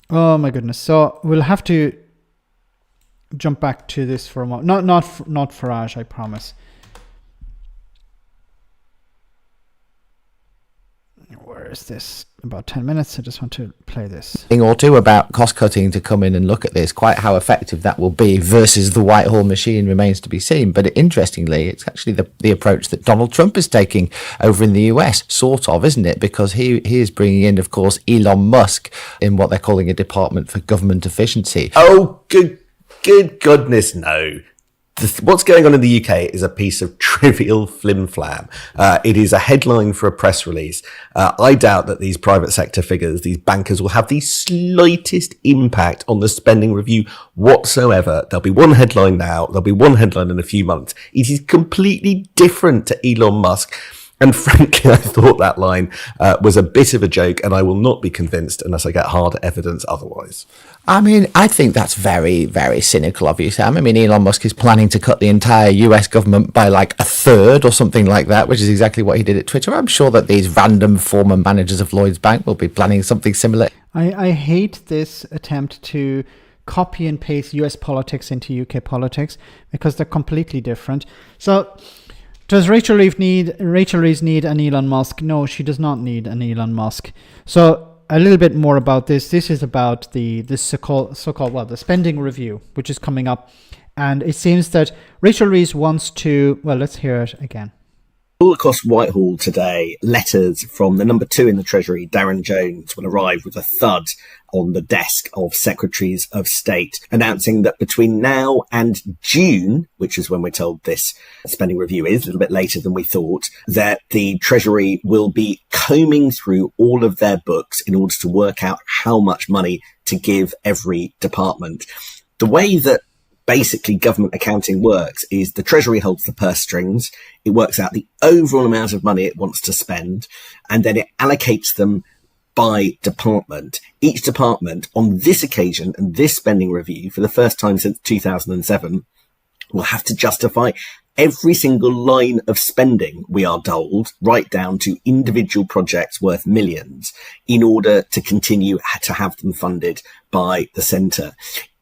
Speaker 1: Oh my goodness. So we'll have to jump back to this for a moment. Not Farage, I promise. Where is this? About 10 minutes. I just want to play this.
Speaker 13: Thing or two about cost cutting to come in and look at this. Quite how effective that will be versus the Whitehall machine remains to be seen. But interestingly, it's actually the approach that Donald Trump is taking over in the US, sort of, isn't it? Because he is bringing in, of course, Elon Musk in what they're calling a Department for Government Efficiency.
Speaker 14: Oh, good goodness, no. What's going on in the UK is a piece of trivial flim-flam. It is a headline for a press release. I doubt that these private sector figures, these bankers, will have the slightest impact on the spending review whatsoever. There'll be one headline now. There'll be one headline in a few months. It is completely different to Elon Musk. And frankly, I thought that line was a bit of a joke, and I will not be convinced unless I get hard evidence otherwise.
Speaker 13: I mean, I think that's very, very cynical of you, Sam. I mean, Elon Musk is planning to cut the entire US government by like a third or something like that, which is exactly what he did at Twitter. I'm sure that these random former managers of Lloyds Bank will be planning something similar.
Speaker 1: I hate this attempt to copy and paste US politics into UK politics because they're completely different. So does Rachel Reeves need an Elon Musk? No, she does not need an Elon Musk. So a little bit more about this. This is about the so-called the spending review, which is coming up. And it seems that Rachel Reeves wants to, well, let's hear it again.
Speaker 14: All across Whitehall today, letters from the number 2 in the Treasury, Darren Jones, will arrive with a thud on the desk of Secretaries of State, announcing that between now and June, which is when we're told this spending review is, a little bit later than we thought, that the Treasury will be combing through all of their books in order to work out how much money to give every department. The way that basically government accounting works is the Treasury holds the purse strings. It works out the overall amount of money it wants to spend, and then it allocates them by department. Each department on this occasion and this spending review, for the first time since 2007, will have to justify every single line of spending, we are told, right down to individual projects worth millions, in order to continue to have them funded by the centre.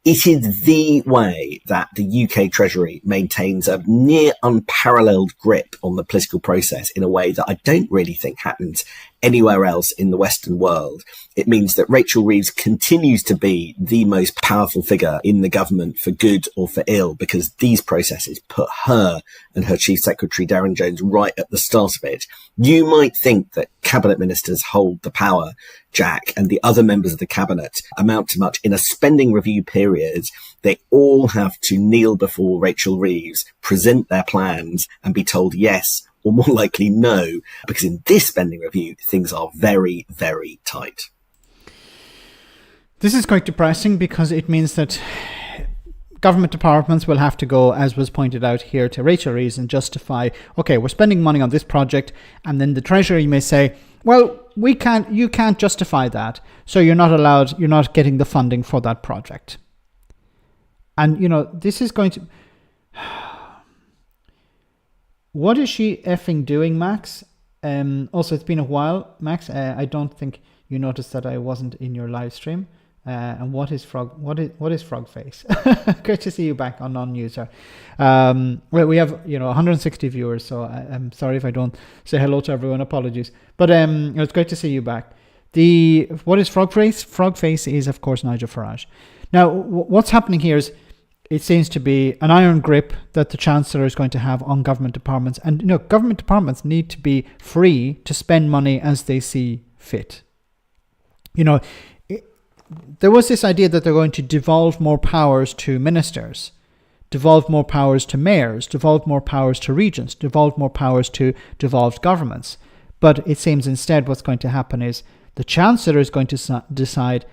Speaker 14: It is the way that the UK Treasury maintains a near unparalleled grip on the political process in a way that I don't really think happens anywhere else in the Western world. It means that Rachel Reeves continues to be the most powerful figure in the government for good or for ill, because these processes put her and her Chief Secretary, Darren Jones, right at the start of it. You might think that cabinet ministers hold the power, Jack, and the other members of the cabinet amount to much. In a spending review period, they all have to kneel before Rachel Reeves, present their plans, and be told yes or more likely no, because in this spending review, things are very, very tight.
Speaker 1: This is quite depressing because it means that government departments will have to go, as was pointed out here, to Rachel Reeves and justify, okay, we're spending money on this project, and then the Treasury may say, well, you can't justify that, so you're not getting the funding for that project. And, this is going to... What is she effing doing, Max? Also, it's been a while, Max. I don't think you noticed that I wasn't in your live stream. And what is frog face? Great to see you back on non-user. Well, we have 160 viewers, so I'm sorry if I don't say hello to everyone. Apologies, but it's great to see you back. What is frog face? Frog face is, of course, Nigel Farage. Now, what's happening here is it seems to be an iron grip that the Chancellor is going to have on government departments, and government departments need to be free to spend money as they see fit. There was this idea that they're going to devolve more powers to ministers, devolve more powers to mayors, devolve more powers to regents, devolve more powers to devolved governments. But it seems instead what's going to happen is the Chancellor is going to decide,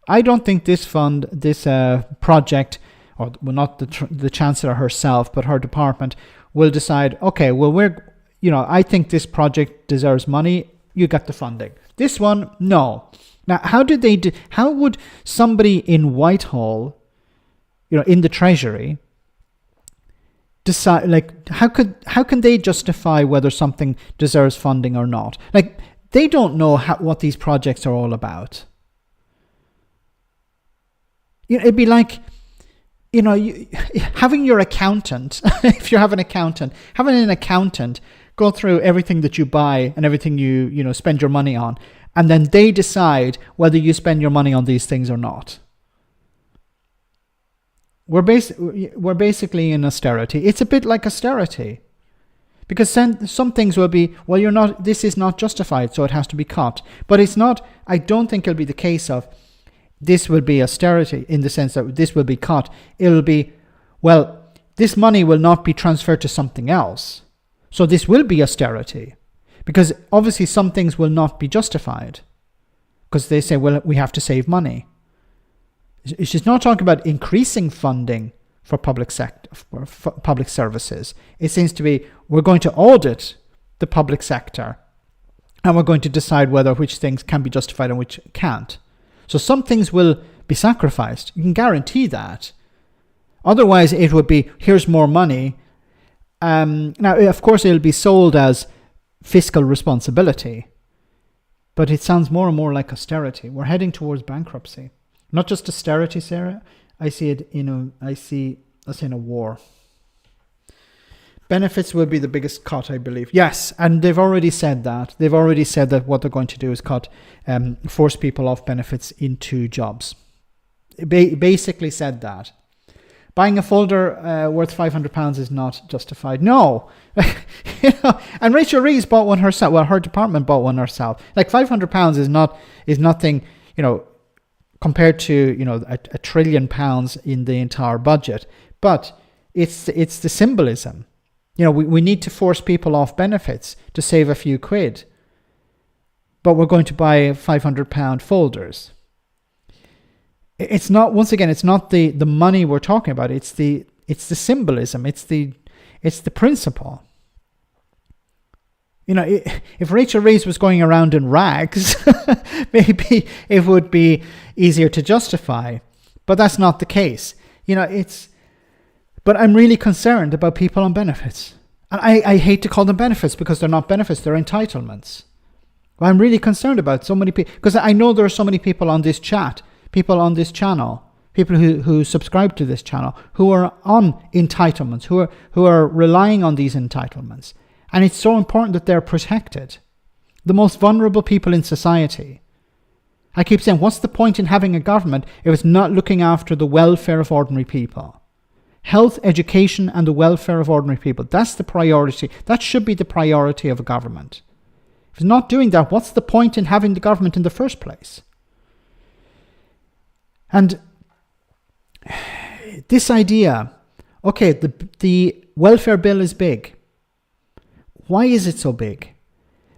Speaker 1: I don't think this project, or well, not the Chancellor herself, but her department will decide, okay, well, I think this project deserves money, you got the funding. This one, no. Now, how would somebody in Whitehall, in the Treasury, decide, like, how can they justify whether something deserves funding or not? Like, they don't know what these projects are all about. It'd be like, having your accountant, if you have an accountant, having an accountant go through everything that you buy and everything you spend your money on, and then they decide whether you spend your money on these things or not. We're basically in austerity. It's a bit like austerity. Because some things will be, well, this is not justified, so it has to be cut. But it's not, I don't think it'll be the case of, this will be austerity in the sense that this will be cut. It'll be, well, this money will not be transferred to something else. So this will be austerity. Because obviously some things will not be justified. Because they say, well, we have to save money. She's not talking about increasing funding for public sector, for public services. It seems to be, we're going to audit the public sector and we're going to decide which things can be justified and which can't. So some things will be sacrificed. You can guarantee that. Otherwise, it would be, here's more money. Now, of course, it'll be sold as fiscal responsibility, but it sounds more and more like austerity. We're heading towards bankruptcy. Not just austerity, Sarah. I see it I see us in a war. Benefits will be the biggest cut, I believe. Yes, and they've already said that. They've already said that what they're going to do is force people off benefits into jobs. Basically said that. Buying a folder worth £500 is not justified. No. And Rachel Reeves bought one herself. Well, her department bought one herself. Like £500 is nothing, compared to £1 trillion in the entire budget. But it's the symbolism. We need to force people off benefits to save a few quid. But we're going to buy £500 folders. It's not, once again, it's not the money we're talking about. It's the symbolism. It's the principle. If Rachel Reeves was going around in rags, maybe it would be easier to justify. But that's not the case. But I'm really concerned about people on benefits. And I hate to call them benefits because they're not benefits, they're entitlements. But I'm really concerned about so many people, because I know there are so many people on this chat, people on this channel, people who subscribe to this channel, who are on entitlements, who are relying on these entitlements. And it's so important that they're protected. The most vulnerable people in society. I keep saying, what's the point in having a government if it's not looking after the welfare of ordinary people? Health, education, and the welfare of ordinary people. That's the priority. That should be the priority of a government. If it's not doing that, what's the point in having the government in the first place? And this idea, okay, the welfare bill is big. Why is it so big?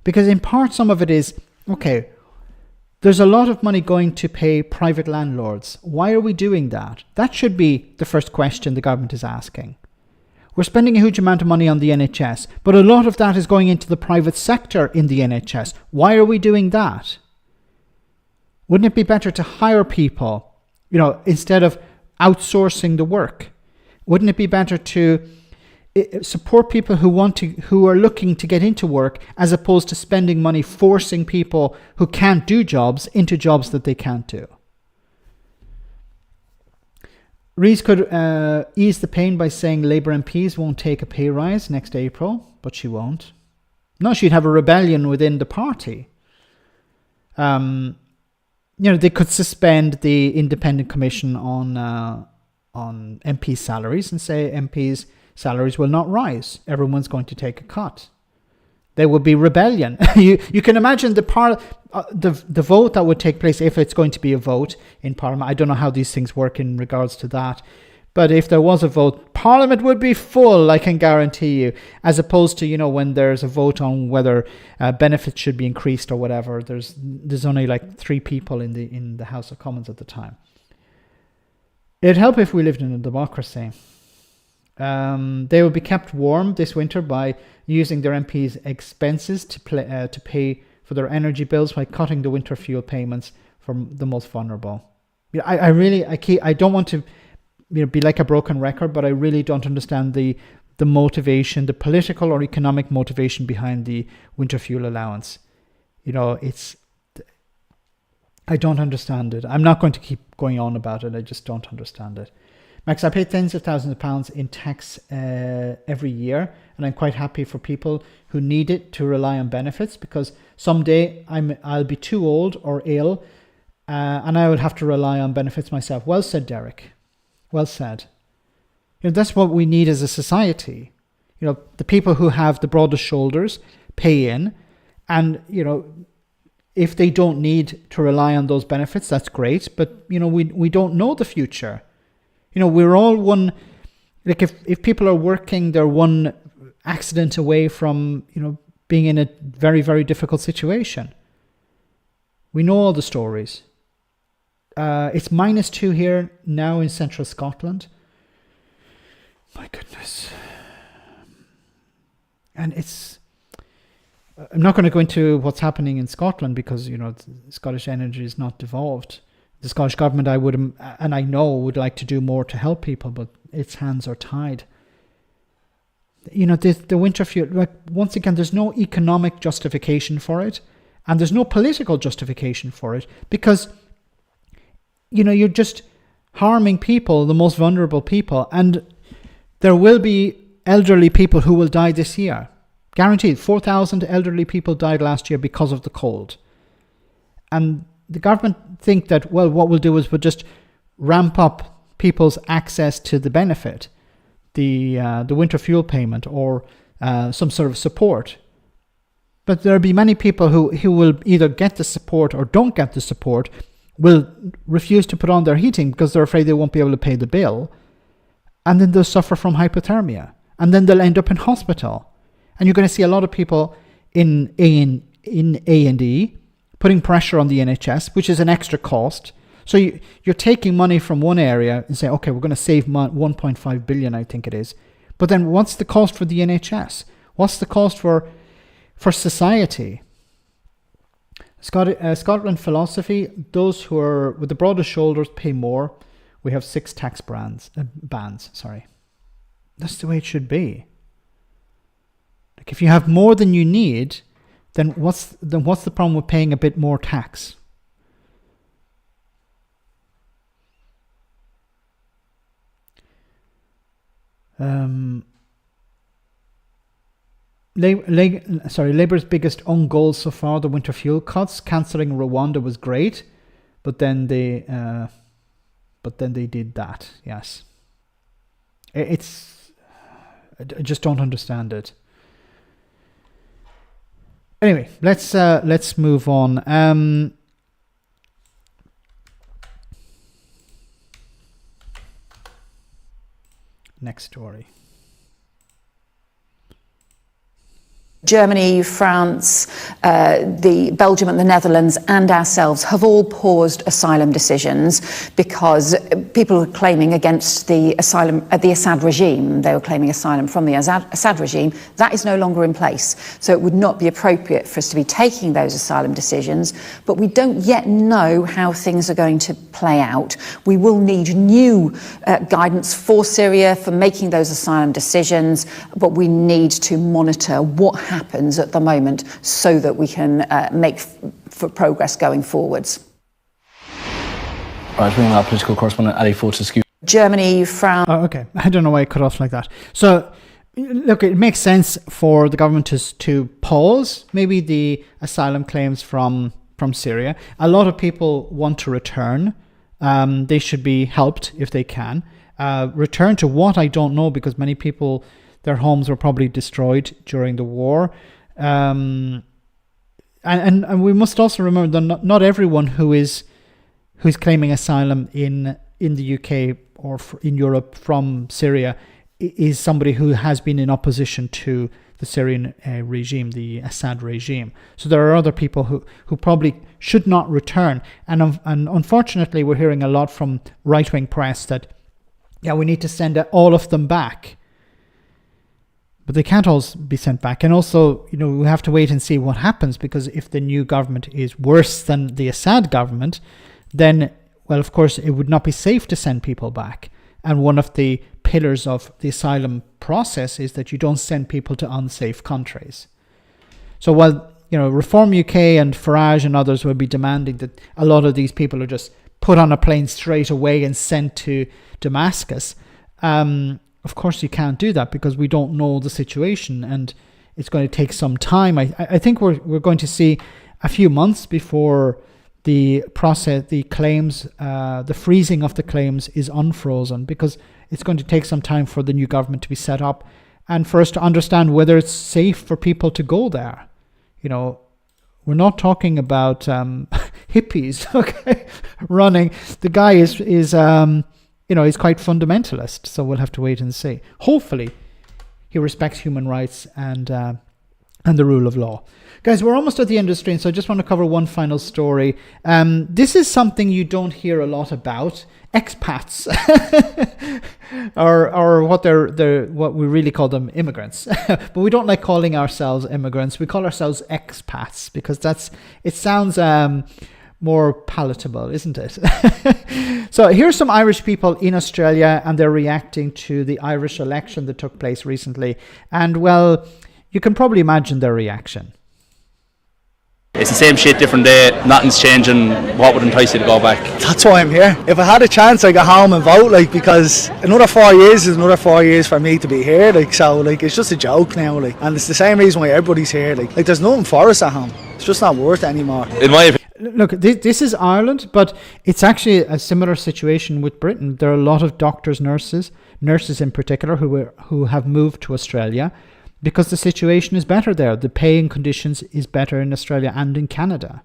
Speaker 1: Because in part, some of it is, okay, there's a lot of money going to pay private landlords. Why are we doing that? That should be the first question the government is asking. We're spending a huge amount of money on the NHS, but a lot of that is going into the private sector in the NHS. Why are we doing that? Wouldn't it be better to hire people, instead of outsourcing the work? Wouldn't it be better to support people who are looking to get into work, as opposed to spending money forcing people who can't do jobs into jobs that they can't do? Rees could ease the pain by saying Labour MPs won't take a pay rise next April, but she won't. No, she'd have a rebellion within the party. They could suspend the independent commission on MP salaries and say MPs' salaries will not rise. Everyone's going to take a cut. There would be rebellion. You can imagine the vote that would take place, if it's going to be a vote in Parliament. I don't know how these things work in regards to that. But if there was a vote, Parliament would be full, I can guarantee you. As opposed to, when there's a vote on whether benefits should be increased or whatever, there's only like 3 people in the House of Commons at the time. It'd help if we lived in a democracy. They will be kept warm this winter by using their MPs' expenses to pay for their energy bills by cutting the winter fuel payments for the most vulnerable. I don't want to be like a broken record, but I really don't understand the the motivation, the political or economic motivation behind the winter fuel allowance. I don't understand it. I'm not going to keep going on about it. I just don't understand it. Max, I pay tens of thousands of pounds in tax every year, and I'm quite happy for people who need it to rely on benefits, because someday I'll be too old or ill, and I will have to rely on benefits myself. Well said, Derek. Well said. That's what we need as a society. The people who have the broadest shoulders pay in, and if they don't need to rely on those benefits, that's great. But we don't know the future. We're all one. Like if people are working, they're one accident away from being in a very, very difficult situation. We know all the stories. It's -2 here now in central Scotland. My goodness. And I'm not going to go into what's happening in Scotland, because, Scottish Energy is not devolved. The Scottish government, I know, would like to do more to help people, but its hands are tied. The winter fuel, once again, there's no economic justification for it, and there's no political justification for it, because, you're just harming people, the most vulnerable people, and there will be elderly people who will die this year. Guaranteed. 4,000 elderly people died last year because of the cold. And the government think that, well, what we'll do is we'll just ramp up people's access to the benefit, the winter fuel payment, or some sort of support. But there'll be many people who will either get the support or don't get the support, will refuse to put on their heating because they're afraid they won't be able to pay the bill. And then they'll suffer from hypothermia. And then they'll end up in hospital. And you're going to see a lot of people in A&E putting pressure on the NHS, which is an extra cost. So you're taking money from one area and saying, okay, we're going to save 1.5 billion, I think it is. But then what's the cost for the NHS? What's the cost for society? Scotland philosophy, those who are with the broadest shoulders pay more. We have 6 tax bans. That's the way it should be. Like, if you have more than you need, then what's the problem with paying a bit more tax? Labour's biggest own goal so far, the winter fuel cuts. Cancelling Rwanda was great, but then they did that. Yes, I just don't understand it. Anyway, let's move on. Next story.
Speaker 11: Germany, France, Belgium and the Netherlands and ourselves have all paused asylum decisions because people were claiming against the Assad regime. They were claiming asylum from the Assad regime. That is no longer in place. So it would not be appropriate for us to be taking those asylum decisions. But we don't yet know how things are going to play out. We will need new guidance for Syria for making those asylum decisions, but we need to monitor what happens at the moment so that we can make for progress going forwards.
Speaker 15: Right, bringing our political correspondent Ali Fortescue.
Speaker 11: Germany, France.
Speaker 1: Okay, I don't know why I cut off like that. So, look, it makes sense for the government to pause maybe the asylum claims from Syria. A lot of people want to return. They should be helped if they can. Return to what, I don't know, because many people, their homes were probably destroyed during the war. And we must also remember that not everyone who's claiming asylum in the UK or in Europe from Syria is somebody who has been in opposition to the Syrian regime, the Assad regime. So there are other people who probably should not return. And unfortunately, we're hearing a lot from right-wing press that, yeah, we need to send all of them back. But they can't all be sent back. And also, we have to wait and see what happens, because if the new government is worse than the Assad government, then, well, of course, it would not be safe to send people back. And one of the pillars of the asylum process is that you don't send people to unsafe countries. So while Reform UK and Farage and others will be demanding that a lot of these people are just put on a plane straight away and sent to Damascus, of course you can't do that because we don't know the situation, and it's going to take some time. I think we're going to see a few months before the claims, the freezing of the claims is unfrozen, because it's going to take some time for the new government to be set up and for us to understand whether it's safe for people to go there. We're not talking about hippies, okay, running. The guy is he's quite fundamentalist, so we'll have to wait and see. Hopefully, he respects human rights and the rule of law. Guys, we're almost at the end of the stream, so I just want to cover one final story. This is something you don't hear a lot about. Expats, or what we really call them, immigrants. But we don't like calling ourselves immigrants. We call ourselves expats because it sounds more palatable, isn't it? So here's some Irish people in Australia, and they're reacting to the Irish election that took place recently. And well, you can probably imagine their reaction.
Speaker 15: It's the same shit, different day. Nothing's changing. What would entice you to go back?
Speaker 16: That's why I'm here. If I had a chance, I'd go home and vote, because another 4 years is another 4 years for me to be here, so it's just a joke now, and it's the same reason why everybody's here, there's nothing for us at home. It's just not worth it anymore.
Speaker 15: In my opinion.
Speaker 1: Look, this is Ireland, but it's actually a similar situation with Britain. There are a lot of doctors, nurses in particular, who have moved to Australia because the situation is better there. The paying conditions is better in Australia and in Canada.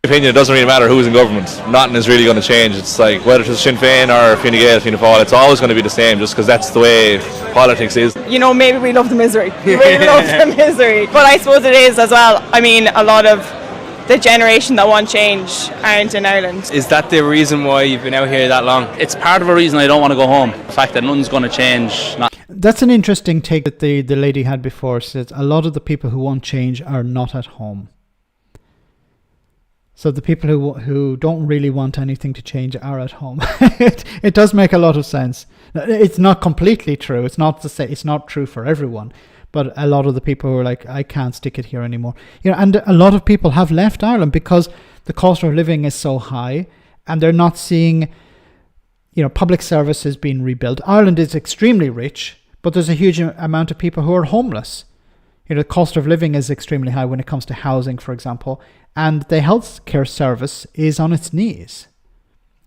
Speaker 15: In my opinion, it doesn't really matter who's in government. Nothing is really going to change. It's like whether it's Sinn Féin or Fine Gael, Fianna Fáil, it's always going to be the same just because that's the way politics is.
Speaker 17: Maybe we love the misery. We love the misery. But I suppose it is as well. I mean, a lot of the generation that want change aren't in Ireland.
Speaker 18: Is that the reason why you've been out here that long? It's part of a reason I don't want to go home. The fact that nothing's going to change.
Speaker 1: That's an interesting take that the lady had before. Said a lot of the people who want change are not at home. So the people who don't really want anything to change are at home. It does make a lot of sense. It's not completely true. It's not to say it's not true for everyone. But a lot of the people who are like, I can't stick it here anymore. And a lot of people have left Ireland because the cost of living is so high and they're not seeing, public services being rebuilt. Ireland is extremely rich, but there's a huge amount of people who are homeless. The cost of living is extremely high when it comes to housing, for example, and the healthcare service is on its knees.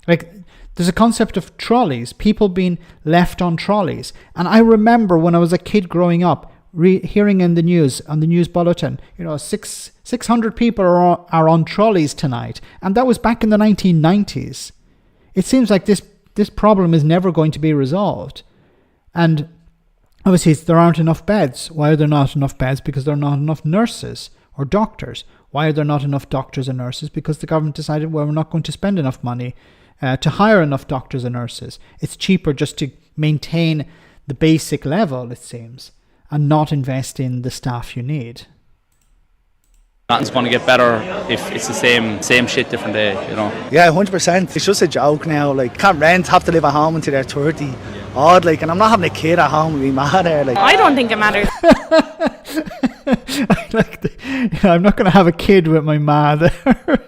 Speaker 1: There's a concept of trolleys, people being left on trolleys. And I remember when I was a kid growing up, hearing in the news, on the news bulletin, 600 people are on trolleys tonight. And that was back in the 1990s. It seems like this problem is never going to be resolved. And obviously there aren't enough beds. Why are there not enough beds? Because there are not enough nurses or doctors. Why are there not enough doctors and nurses? Because the government decided, well, we're not going to spend enough money to hire enough doctors and nurses. It's cheaper just to maintain the basic level, it seems, and not invest in the staff you need.
Speaker 18: Nothing's going to get better if it's the same shit, different day,
Speaker 16: Yeah, 100%. It's just a joke now. Can't rent, have to live at home until they're 30. Odd, and I'm not having a kid at home with me mad there.
Speaker 17: I don't think it matters.
Speaker 1: I'm not going to have a kid with my ma there.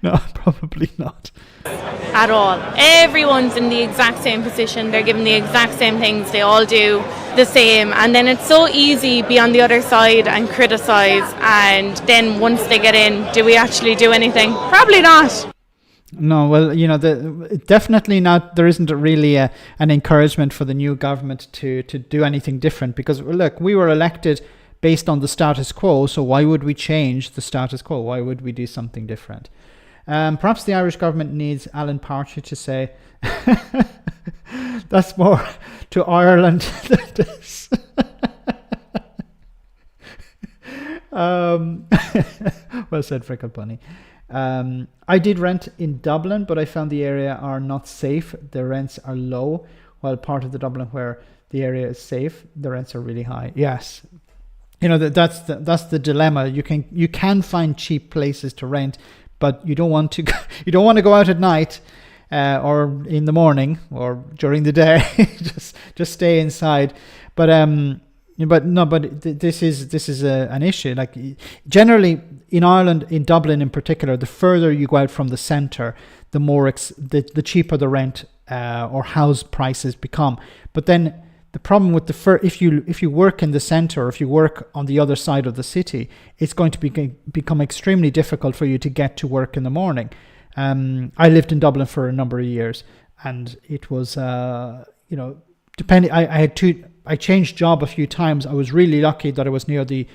Speaker 1: No, probably not.
Speaker 19: At all. Everyone's in the exact same position. They're given the exact same things. They all do the same. And then it's so easy be on the other side and criticise. And then once they get in, do we actually do anything? Probably not.
Speaker 1: No, well, definitely not. There isn't really an encouragement for the new government to do anything different. Because, look, we were elected based on the status quo. So why would we change the status quo? Why would we do something different? Perhaps the Irish government needs Alan Partridge to say that's more to Ireland than this. Well said, Frickle Bunny. I did rent in Dublin, but I found the area are not safe. The rents are low, while part of the Dublin where the area is safe, the rents are really high. Yes. That's the dilemma. You can find cheap places to rent, but you don't want to go out at night or in the morning or during the day. just stay inside. But this is an issue. Like generally in Ireland, in Dublin in particular, the further you go out from the centre, the more the cheaper the rent or house prices become. But then the problem with if you work in the centre, or if you work on the other side of the city, it's going to become extremely difficult for you to get to work in the morning. I lived in Dublin for a number of years, and it was depending. I changed job a few times. I was really lucky that I was near the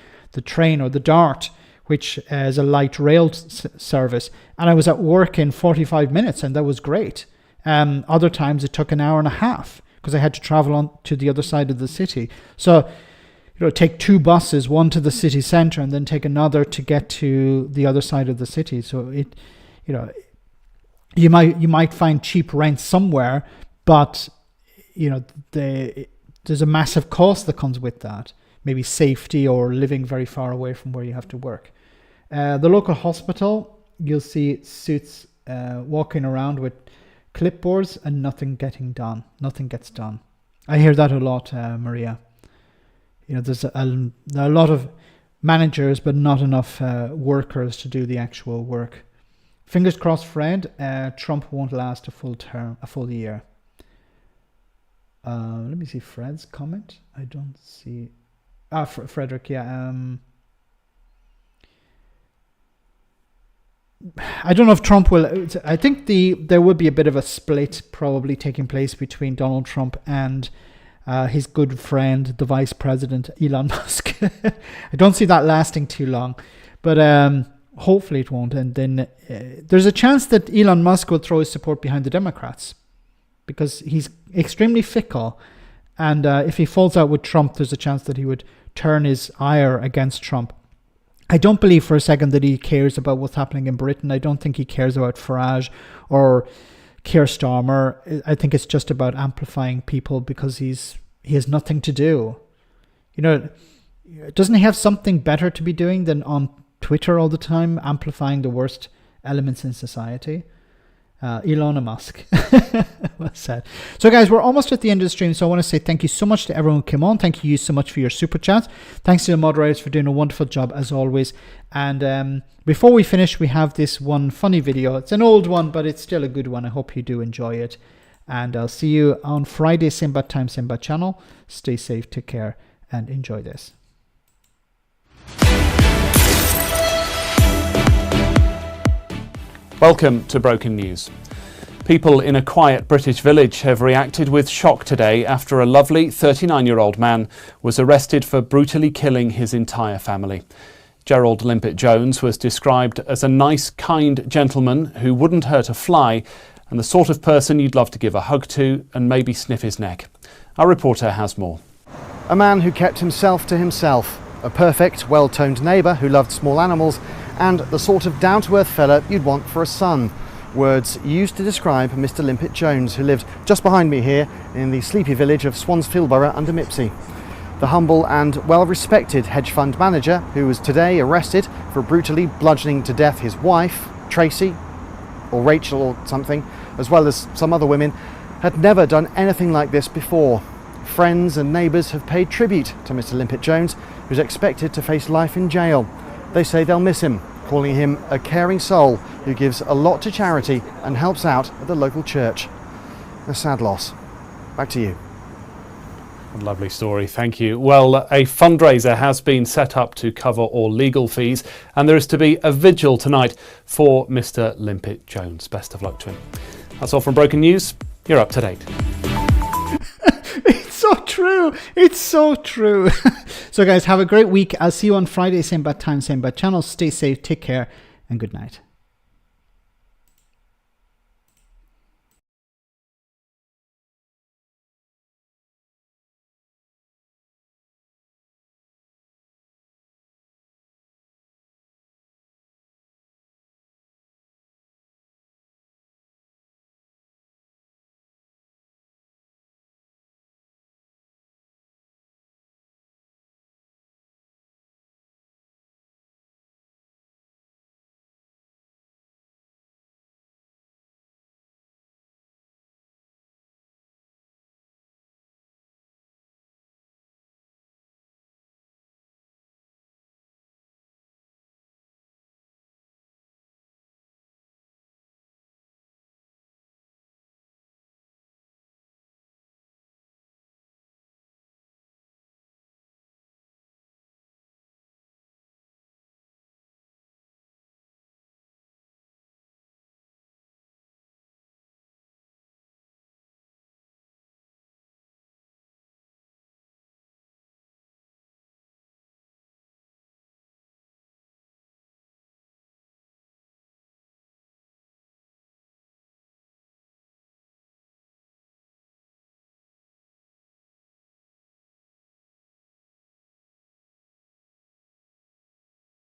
Speaker 1: train, or the DART, which is a light rail service, and I was at work in 45 minutes, and that was great. Other times it took an hour and a half because I had to travel on to the other side of the city. So, take 2 buses, one to the city centre and then take another to get to the other side of the city. So you might find cheap rent somewhere, but there's a massive cost that comes with that. Maybe safety or living very far away from where you have to work. The local hospital, you'll see suits walking around with clipboards and nothing gets done. I hear that a lot, Maria. There's a lot of managers but not enough workers to do the actual work. Fingers crossed, Fred, Trump won't last a full year. Let me see Fred's comment. I don't see Frederick, yeah. I don't know if Trump will. I think there will be a bit of a split probably taking place between Donald Trump and his good friend, the Vice President, Elon Musk. I don't see that lasting too long, but hopefully it won't. And then there's a chance that Elon Musk will throw his support behind the Democrats because he's extremely fickle. And if he falls out with Trump, there's a chance that he would turn his ire against Trump. I don't believe for a second that he cares about what's happening in Britain. I don't think he cares about Farage or Keir Starmer. I think it's just about amplifying people because he has nothing to do. Doesn't he have something better to be doing than on Twitter all the time, amplifying the worst elements in society? Elon Musk. Well said. So guys, we're almost at the end of the stream, so I want to say thank you so much to everyone who came on. Thank you so much for your super chats. Thanks to the moderators for doing a wonderful job as always. And before we finish, we have this one funny video. It's an old one, but it's still a good one. I hope you do enjoy it. And I'll see you on Friday, same bad time, same bad channel. Stay safe, take care, and enjoy this.
Speaker 20: Welcome to Broken News. People in a quiet British village have reacted with shock today after a lovely 39-year-old man was arrested for brutally killing his entire family. Gerald Limpet-Jones was described as a nice, kind gentleman who wouldn't hurt a fly and the sort of person you'd love to give a hug to and maybe sniff his neck. Our reporter has more.
Speaker 21: A man who kept himself to himself, a perfect, well-toned neighbour who loved small animals, and the sort of down-to-earth fella you'd want for a son. Words used to describe Mr. Limpet-Jones, who lived just behind me here in the sleepy village of Swansfield Borough under Mipsey. The humble and well-respected hedge fund manager, who was today arrested for brutally bludgeoning to death his wife, Tracy, or Rachel or something, as well as some other women, had never done anything like this before. Friends and neighbours have paid tribute to Mr. Limpet-Jones, who's expected to face life in jail. They say they'll miss him, calling him a caring soul who gives a lot to charity and helps out at the local church. A sad loss. Back to you.
Speaker 20: A lovely story, thank you. Well, a fundraiser has been set up to cover all legal fees, and there is to be a vigil tonight for Mr. Limpet-Jones. Best of luck to him. That's all from Broken News. You're up to date.
Speaker 1: It's so true. It's so true. So guys, have a great week. I'll see you on Friday, same bad time, same bad channel. Stay safe, take care, and good night.